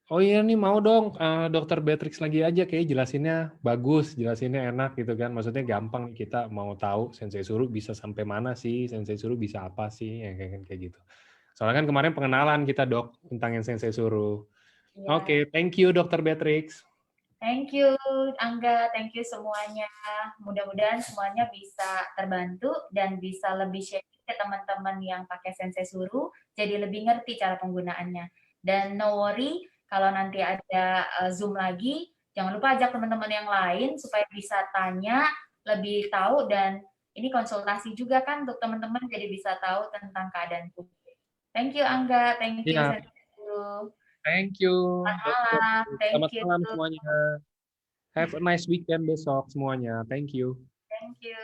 oh iya nih mau dong Dokter Beatrix lagi aja kayak jelasinnya bagus, jelasinnya enak gitu kan, maksudnya gampang kita mau tahu Sensei Suru bisa sampai mana sih, Sensei Suru bisa apa sih, ya, kayak gitu. Soalnya kan kemarin pengenalan kita Dok tentang yang Sensei Suru. Ya. Oke, thank you Dokter Beatrix. Thank you Angga, thank you semuanya. Mudah-mudahan semuanya bisa terbantu dan bisa lebih share ke teman-teman yang pakai Sensei Suru, jadi lebih ngerti cara penggunaannya. Dan no worry, kalau nanti ada Zoom lagi, jangan lupa ajak teman-teman yang lain supaya bisa tanya, lebih tahu, dan ini konsultasi juga kan untuk teman-teman jadi bisa tahu tentang keadaan kulit. Thank you Angga, thank you Sensei Suru. Thank you. Thank Selamat you. malam semuanya. Have a nice weekend besok semuanya. Thank you. Thank you.